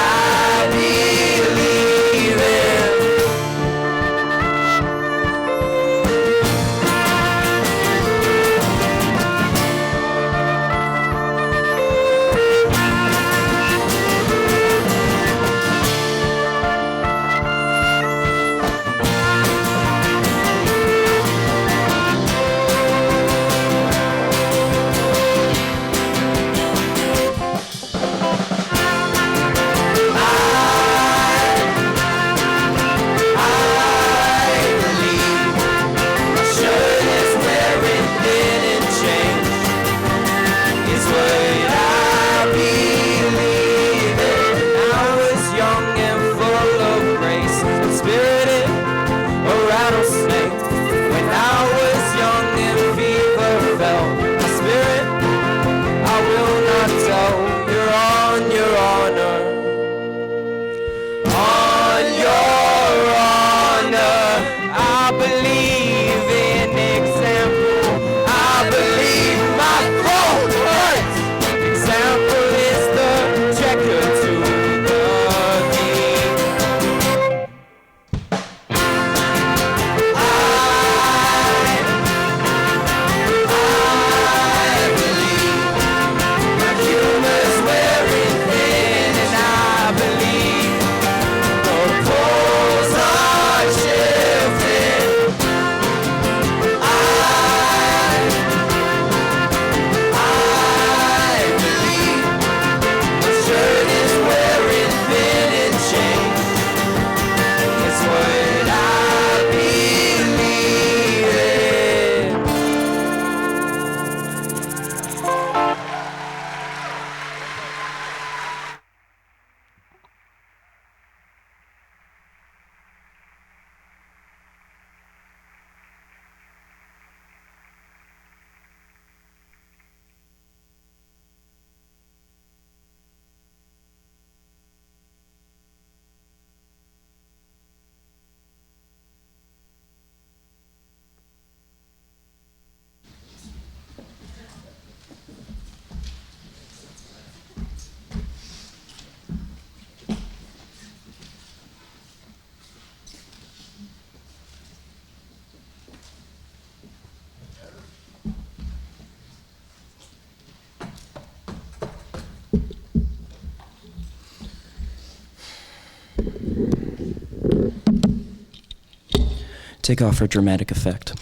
take off for dramatic effect.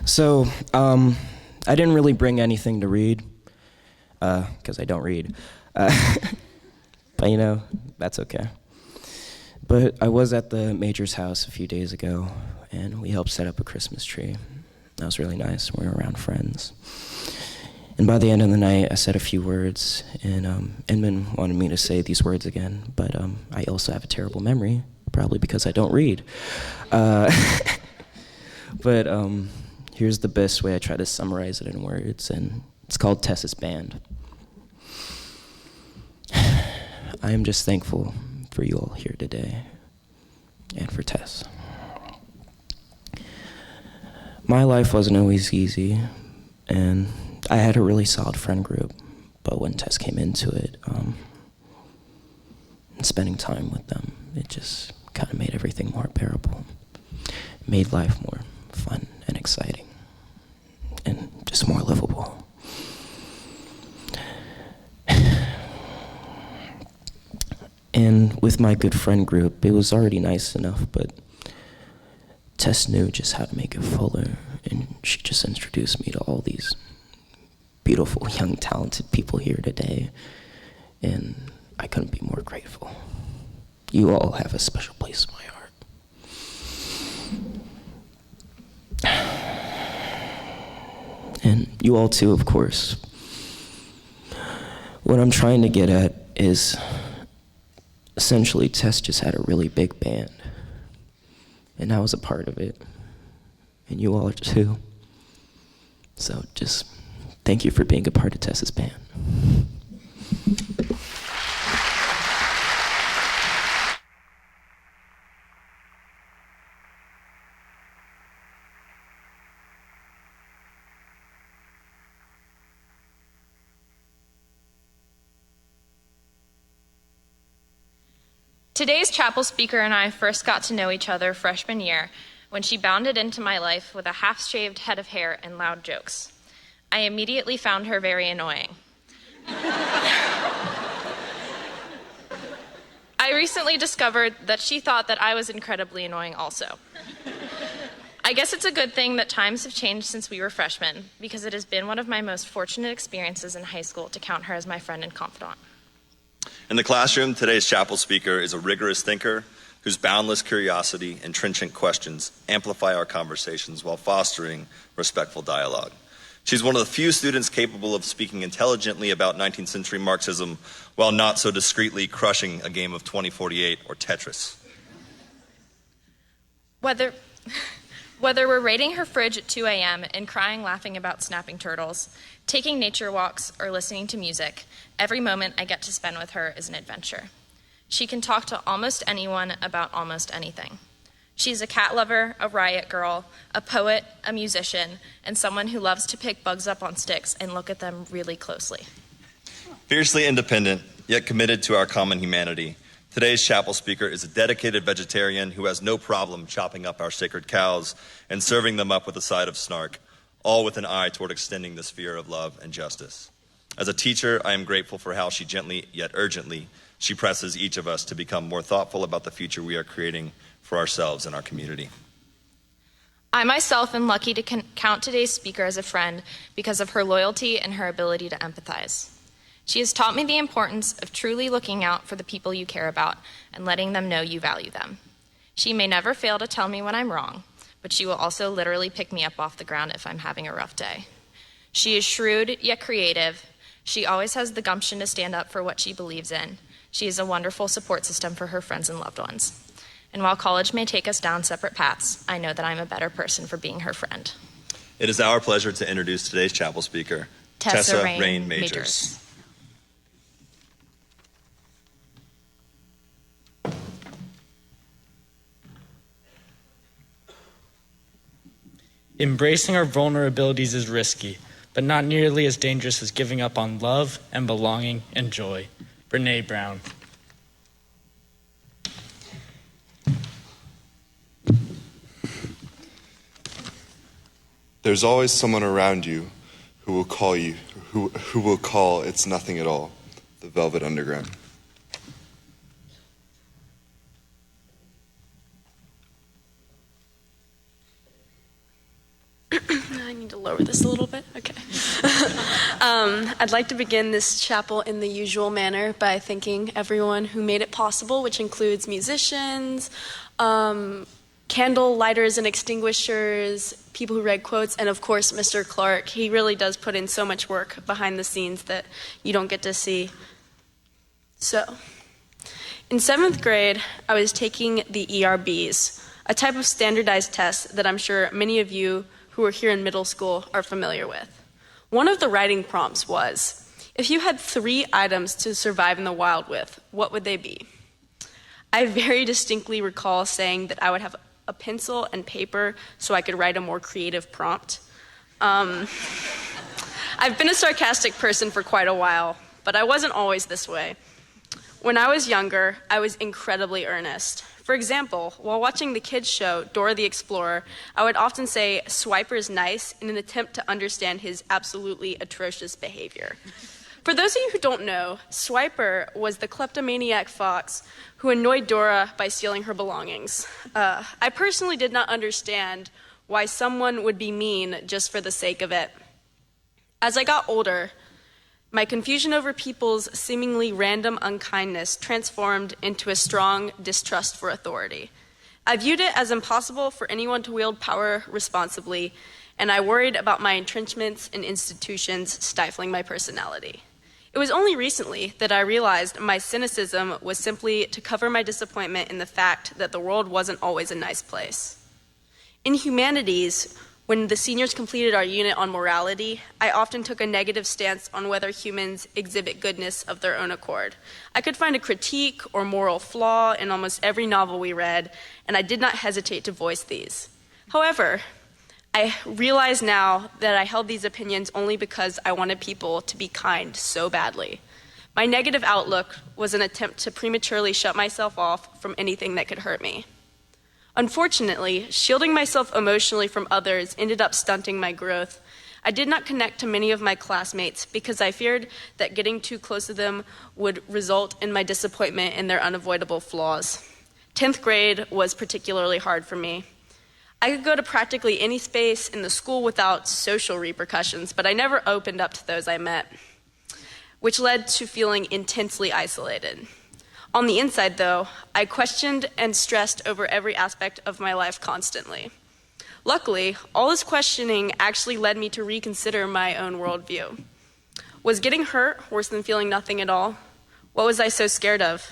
So, I didn't really bring anything to read, because I don't read. But you know, that's okay. But I was at the Major's house a few days ago, and we helped set up a Christmas tree. That was really nice. We were around friends. And by the end of the night, I said a few words, and Inman wanted me to say these words again, but I also have a terrible memory, probably because I don't read. But here's the best way I try to summarize it in words, and it's called Tess's Band. I am just thankful for you all here today, and for Tess. My life wasn't always easy, and I had a really solid friend group, but when Tess came into it, and spending time with them, it just kind of made everything more bearable. It made life more fun and exciting, and just more livable. And with my good friend group, it was already nice enough, but Tess knew just how to make it fuller, and she just introduced me to all these beautiful, young, talented people here today, and I couldn't be more grateful. You all have a special place in my heart. And you all too, of course. What I'm trying to get at is, essentially, Tess just had a really big band, and I was a part of it, and you all are too. So just thank you for being a part of Tess's band. Today's chapel speaker and I first got to know each other freshman year when she bounded into my life with a half-shaved head of hair and loud jokes. I immediately found her very annoying. I recently discovered that she thought that I was incredibly annoying also. I guess it's a good thing that times have changed since we were freshmen, because it has been one of my most fortunate experiences in high school to count her as my friend and confidant. In the classroom, today's chapel speaker is a rigorous thinker whose boundless curiosity and trenchant questions amplify our conversations while fostering respectful dialogue. She's one of the few students capable of speaking intelligently about 19th century Marxism while not so discreetly crushing a game of 2048 or Tetris. Whether we're raiding her fridge at 2 a.m. and crying laughing about snapping turtles, taking nature walks, or listening to music, every moment I get to spend with her is an adventure. She can talk to almost anyone about almost anything. She's a cat lover, a riot girl, a poet, a musician, and someone who loves to pick bugs up on sticks and look at them really closely. Fiercely independent, yet committed to our common humanity, today's chapel speaker is a dedicated vegetarian who has no problem chopping up our sacred cows and serving them up with a side of snark, all with an eye toward extending the sphere of love and justice. As a teacher, I am grateful for how she gently yet urgently she presses each of us to become more thoughtful about the future we are creating for ourselves and our community. I myself am lucky to count today's speaker as a friend because of her loyalty and her ability to empathize. She has taught me the importance of truly looking out for the people you care about and letting them know you value them. She may never fail to tell me when I'm wrong, but she will also literally pick me up off the ground if I'm having a rough day. She is shrewd yet creative. She always has the gumption to stand up for what she believes in. She is a wonderful support system for her friends and loved ones. And while college may take us down separate paths, I know that I'm a better person for being her friend. It is our pleasure to introduce today's chapel speaker, Tessa Rain Majors. Embracing our vulnerabilities is risky, but not nearly as dangerous as giving up on love and belonging and joy. Brene Brown. There's always someone around you who will call you, who will call It's Nothing at All, the Velvet Underground. I need to lower this a little bit? Okay. I'd like to begin this chapel in the usual manner by thanking everyone who made it possible, which includes musicians, candle lighters and extinguishers, people who read quotes, and of course, Mr. Clark. He really does put in so much work behind the scenes that you don't get to see. So, in 7th grade, I was taking the ERBs, a type of standardized test that I'm sure many of you who are here in middle school are familiar with. One of the writing prompts was, if you had 3 items to survive in the wild with, what would they be? I very distinctly recall saying that I would have a pencil and paper so I could write a more creative prompt. I've been a sarcastic person for quite a while, but I wasn't always this way. When I was younger, I was incredibly earnest. For example, while watching the kids' show, Dora the Explorer, I would often say, "Swiper's nice," in an attempt to understand his absolutely atrocious behavior. For those of you who don't know, Swiper was the kleptomaniac fox who annoyed Dora by stealing her belongings. I personally did not understand why someone would be mean just for the sake of it. As I got older, my confusion over people's seemingly random unkindness transformed into a strong distrust for authority. I viewed it as impossible for anyone to wield power responsibly, and I worried about my entrenchments in institutions stifling my personality. It was only recently that I realized my cynicism was simply to cover my disappointment in the fact that the world wasn't always a nice place. In humanities, when the seniors completed our unit on morality, I often took a negative stance on whether humans exhibit goodness of their own accord. I could find a critique or moral flaw in almost every novel we read, and I did not hesitate to voice these. However, I realize now that I held these opinions only because I wanted people to be kind so badly. My negative outlook was an attempt to prematurely shut myself off from anything that could hurt me. Unfortunately, shielding myself emotionally from others ended up stunting my growth. I did not connect to many of my classmates because I feared that getting too close to them would result in my disappointment in their unavoidable flaws. 10th grade was particularly hard for me. I could go to practically any space in the school without social repercussions, but I never opened up to those I met, which led to feeling intensely isolated. On the inside, though, I questioned and stressed over every aspect of my life constantly. Luckily, all this questioning actually led me to reconsider my own worldview. Was getting hurt worse than feeling nothing at all? What was I so scared of?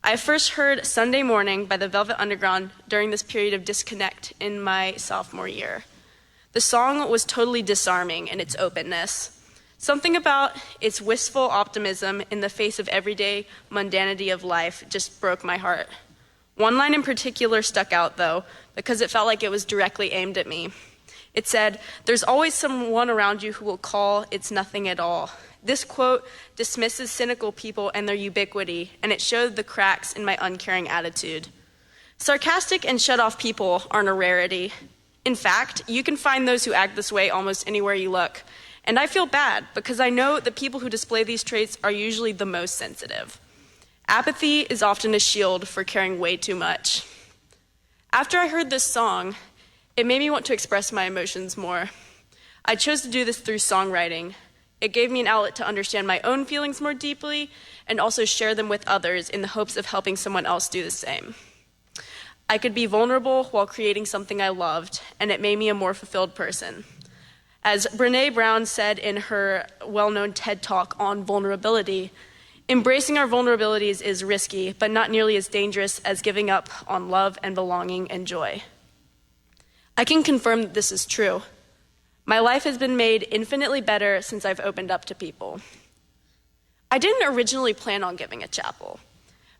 I first heard Sunday Morning by the Velvet Underground during this period of disconnect in my sophomore year. The song was totally disarming in its openness. Something about its wistful optimism in the face of everyday mundanity of life just broke my heart. One line in particular stuck out, though, because it felt like it was directly aimed at me. It said, "There's always someone around you who will call it's nothing at all." This quote dismisses cynical people and their ubiquity, and it showed the cracks in my uncaring attitude. Sarcastic and shut-off people aren't a rarity. In fact, you can find those who act this way almost anywhere you look. And I feel bad because I know that people who display these traits are usually the most sensitive. Apathy is often a shield for caring way too much. After I heard this song, it made me want to express my emotions more. I chose to do this through songwriting. It gave me an outlet to understand my own feelings more deeply and also share them with others in the hopes of helping someone else do the same. I could be vulnerable while creating something I loved, and it made me a more fulfilled person. As Brené Brown said in her well-known TED Talk on vulnerability, embracing our vulnerabilities is risky, but not nearly as dangerous as giving up on love and belonging and joy. I can confirm that this is true. My life has been made infinitely better since I've opened up to people. I didn't originally plan on giving a chapel.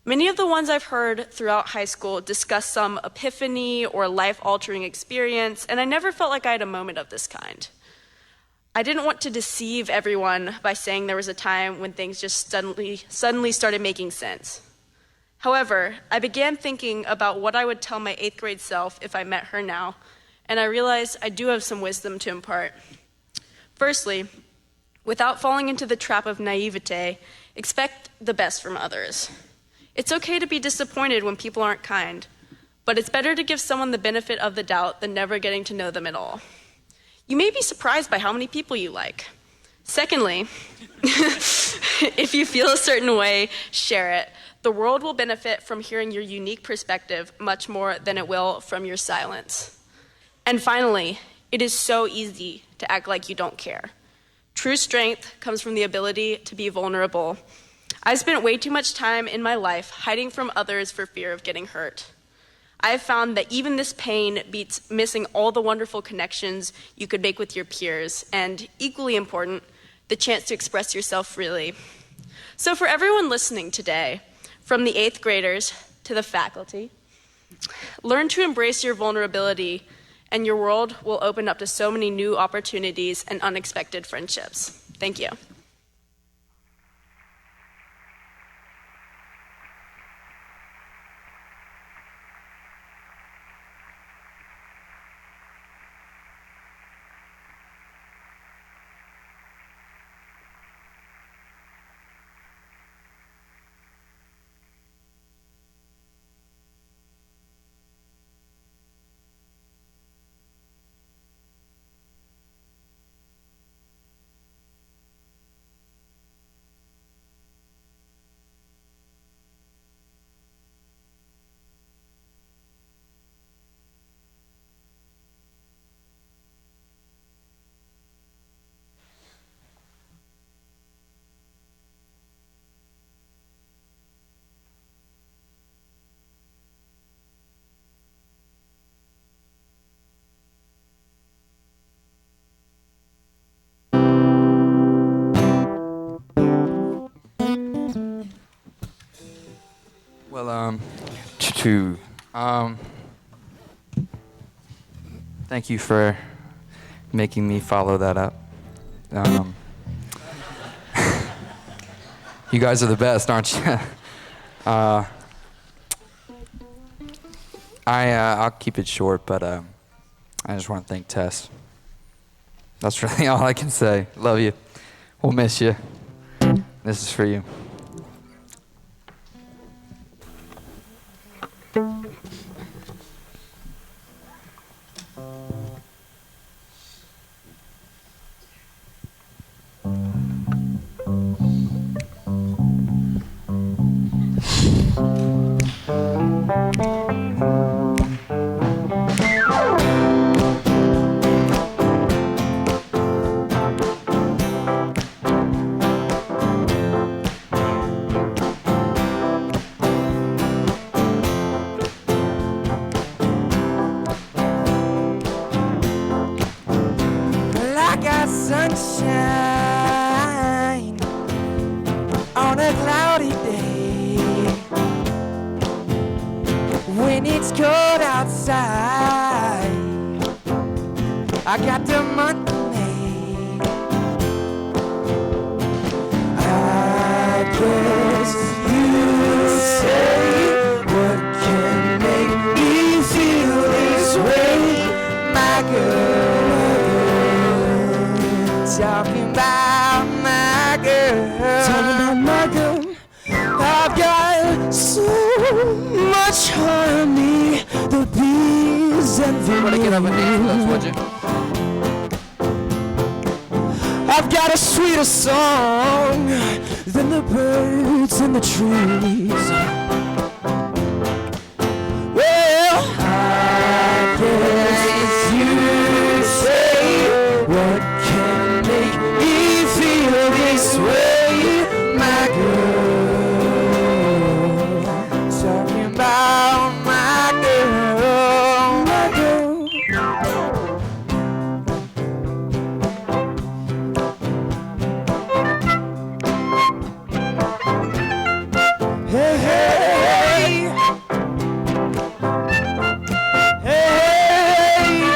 Many of the ones I've heard throughout high school discuss some epiphany or life-altering experience, and I never felt like I had a moment of this kind. I didn't want to deceive everyone by saying there was a time when things just suddenly started making sense. However, I began thinking about what I would tell my 8th grade self if I met her now, and I realized I do have some wisdom to impart. Firstly, without falling into the trap of naivete, expect the best from others. It's okay to be disappointed when people aren't kind, but it's better to give someone the benefit of the doubt than never getting to know them at all. You may be surprised by how many people you like. Secondly, if you feel a certain way, share it. The world will benefit from hearing your unique perspective much more than it will from your silence. And finally, it is so easy to act like you don't care. True strength comes from the ability to be vulnerable. I spent way too much time in my life hiding from others for fear of getting hurt. I have found that even this pain beats missing all the wonderful connections you could make with your peers, and equally important, the chance to express yourself freely. So for everyone listening today, from the 8th graders to the faculty, learn to embrace your vulnerability, and your world will open up to so many new opportunities and unexpected friendships. Thank you. Well, thank you for making me follow that up. You guys are the best, aren't you? I'll keep it short, but I just want to thank Tess. That's really all I can say. Love you. We'll miss you. This is for you. Sunshine on a cloudy day when it's cold outside. I got the month of May. I guess you say what can make me feel this way, my girl. Talking about my girl. Talking about my girl. I've got so much honey, the bees and the bees. I've got a sweeter song than the birds in the trees. Well, I guess you say what can make me feel this way, my girl. Talking about my girl, my girl. Hey, hey, hey,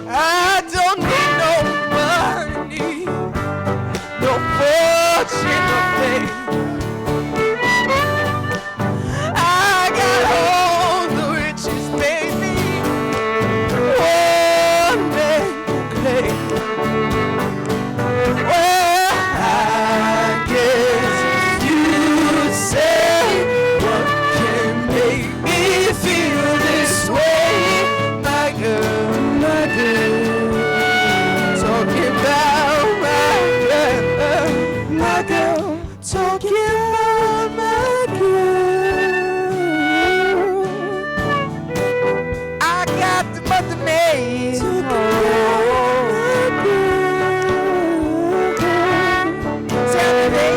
I don't need no money, no fortune, no fame. I got all the riches, baby. One man can claim. Well, I guess you'd say what talking about my girl. I got the mother maid. Talking about my girl. Tell me, baby.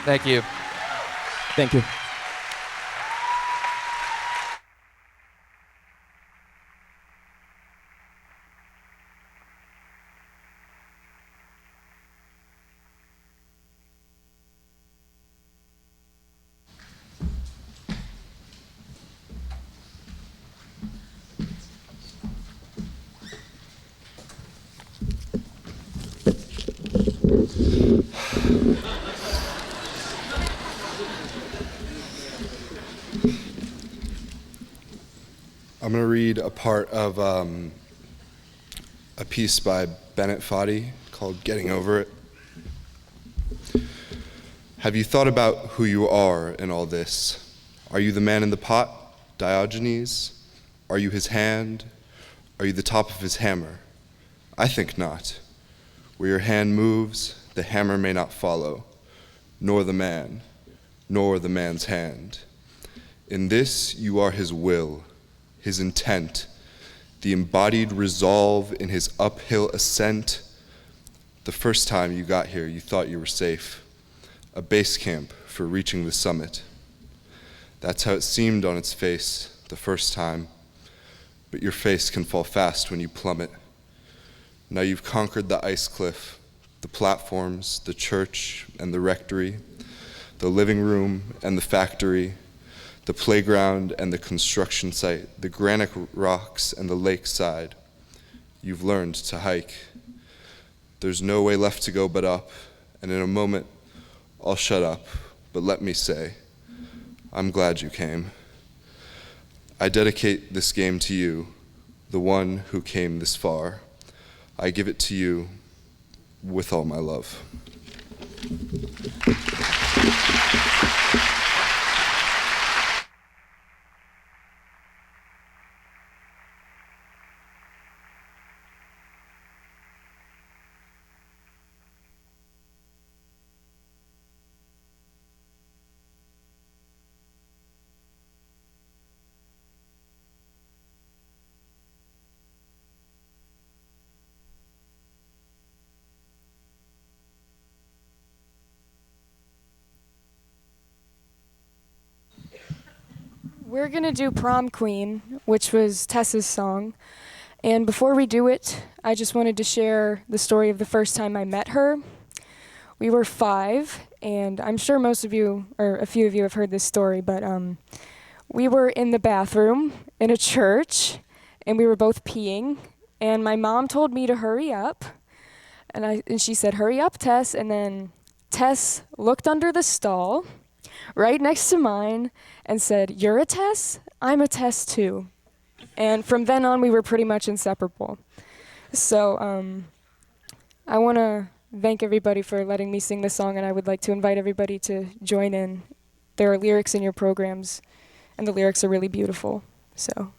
Thank you. Thank you. I'm going to read a part of a piece by Bennett Foddy called Getting Over It. Have you thought about who you are in all this? Are you the man in the pot, Diogenes? Are you his hand? Are you the top of his hammer? I think not. Where your hand moves, the hammer may not follow, nor the man's hand. In this, you are his will, his intent, the embodied resolve in his uphill ascent. The first time you got here, you thought you were safe, a base camp for reaching the summit. That's how it seemed on its face the first time, but your face can fall fast when you plummet. Now you've conquered the ice cliff, the platforms, the church and the rectory, the living room and the factory, the playground and the construction site, the granite rocks and the lakeside. You've learned to hike. There's no way left to go but up, and in a moment, I'll shut up, but let me say, I'm glad you came. I dedicate this game to you, the one who came this far. I give it to you with all my love. We're going to do Prom Queen, which was Tess's song. And before we do it, I just wanted to share the story of the first time I met her. We were 5, and I'm sure most of you, or a few of you have heard this story, but we were in the bathroom in a church, and we were both peeing, and my mom told me to hurry up, and she said, "Hurry up, Tess," and then Tess looked under the stall right next to mine and said, "You're a Tess? I'm a Tess too." And from then on, we were pretty much inseparable. So I want to thank everybody for letting me sing this song, and I would like to invite everybody to join in. There are lyrics in your programs, and the lyrics are really beautiful. So.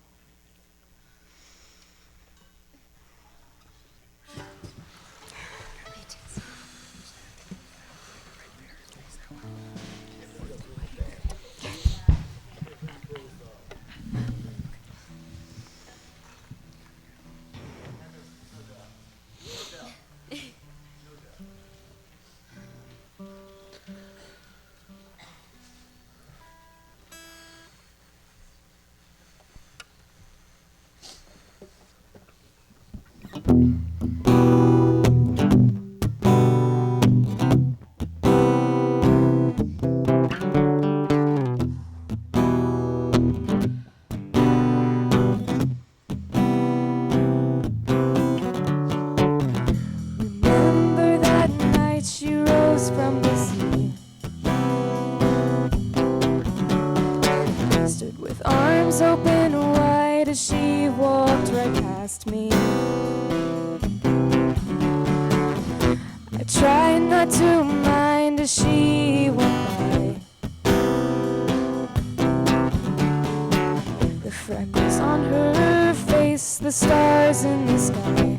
Try not to mind as she went by. The freckles on her face, the stars in the sky.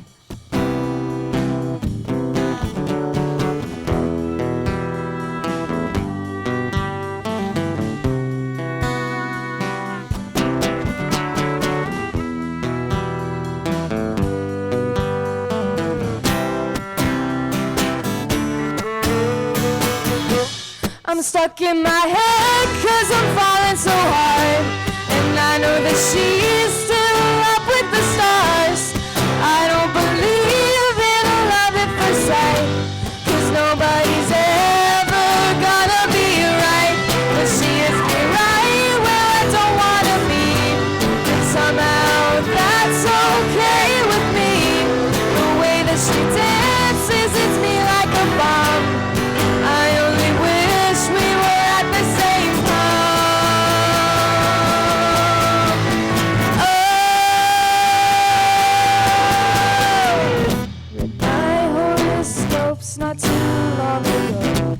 I'm stuck in my head 'cause I'm falling so hard, and I know that she's still up with the stars. I don't believe in a love at first sight, 'cause nobody's ever gonna be right, but she is me right where I don't wanna be, and somehow that's okay with me. The way that she dances hits me like a bomb. I only wish we were at the same prom. Oh, read my horoscopes not too long ago.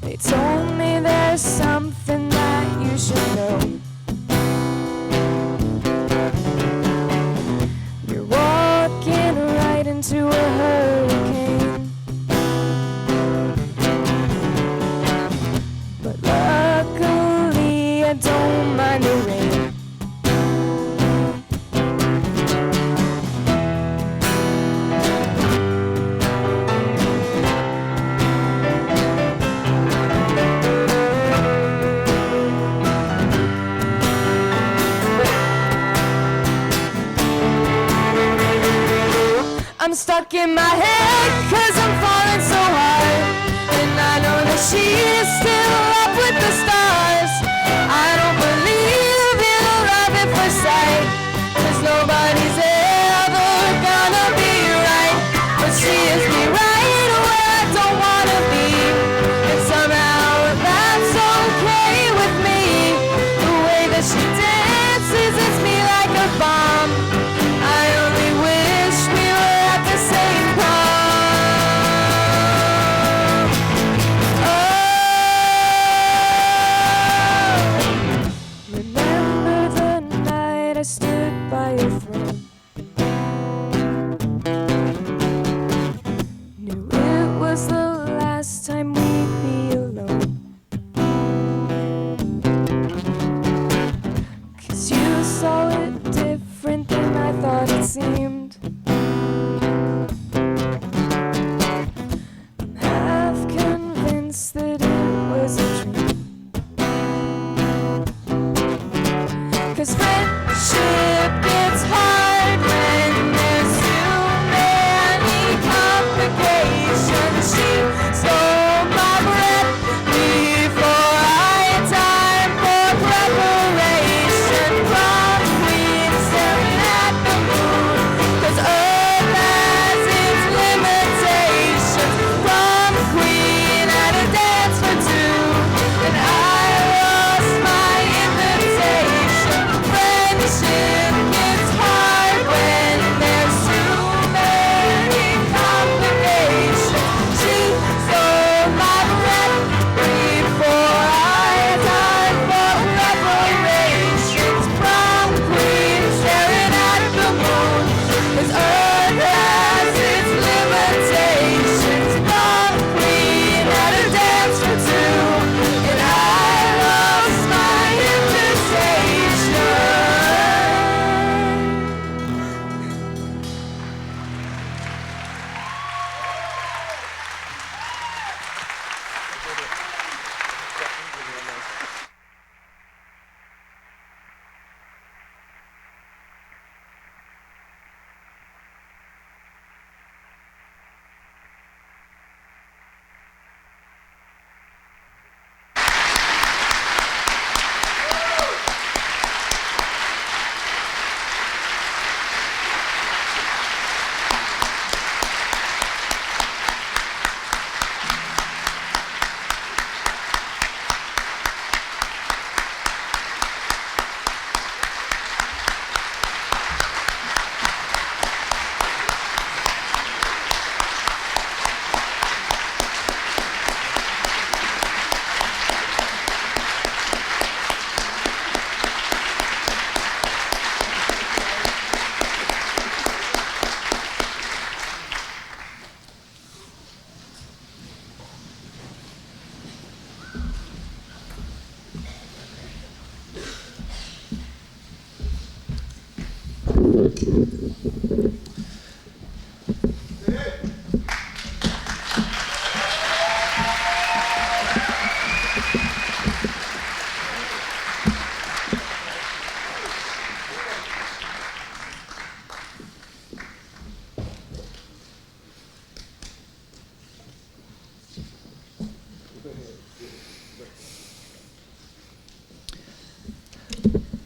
They told me there's something that you should know. You're walking right into a hurricane, but luckily I don't mind the rain. I'm stuck in my head 'cause I'm falling so hard, and I know that she is still up with the stars. I don't believe in a love at first sight, 'cause nobody's ever gonna be right, but she is me right where I don't wanna be, and somehow that's okay with me. The way that she dances hits me like a bomb. I only wish we were at the same prom. Oh,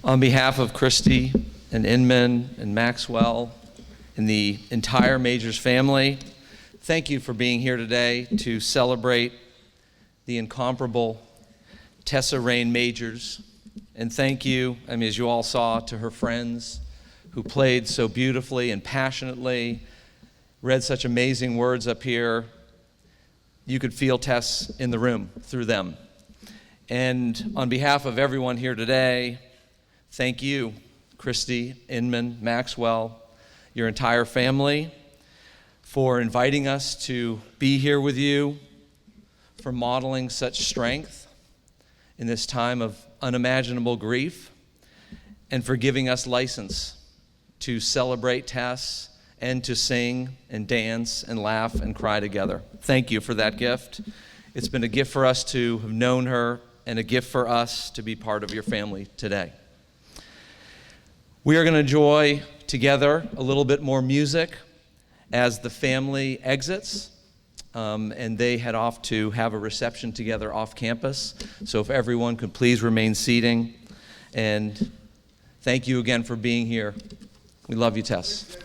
On behalf of Christy and Inman and Maxwell and the entire Majors family, thank you for being here today to celebrate the incomparable Tessa Rain Majors. And thank you, as you all saw, to her friends who played so beautifully and passionately, read such amazing words up here. You could feel Tess in the room through them. And on behalf of everyone here today, thank you, Christy, Inman, Maxwell, your entire family, for inviting us to be here with you, for modeling such strength in this time of unimaginable grief, and for giving us license to celebrate Tess and to sing and dance and laugh and cry together. Thank you for that gift. It's been a gift for us to have known her and a gift for us to be part of your family today. We are going to enjoy together a little bit more music as the family exits, and they head off to have a reception together off campus. So if everyone could please remain seating, and thank you again for being here. We love you, Tess.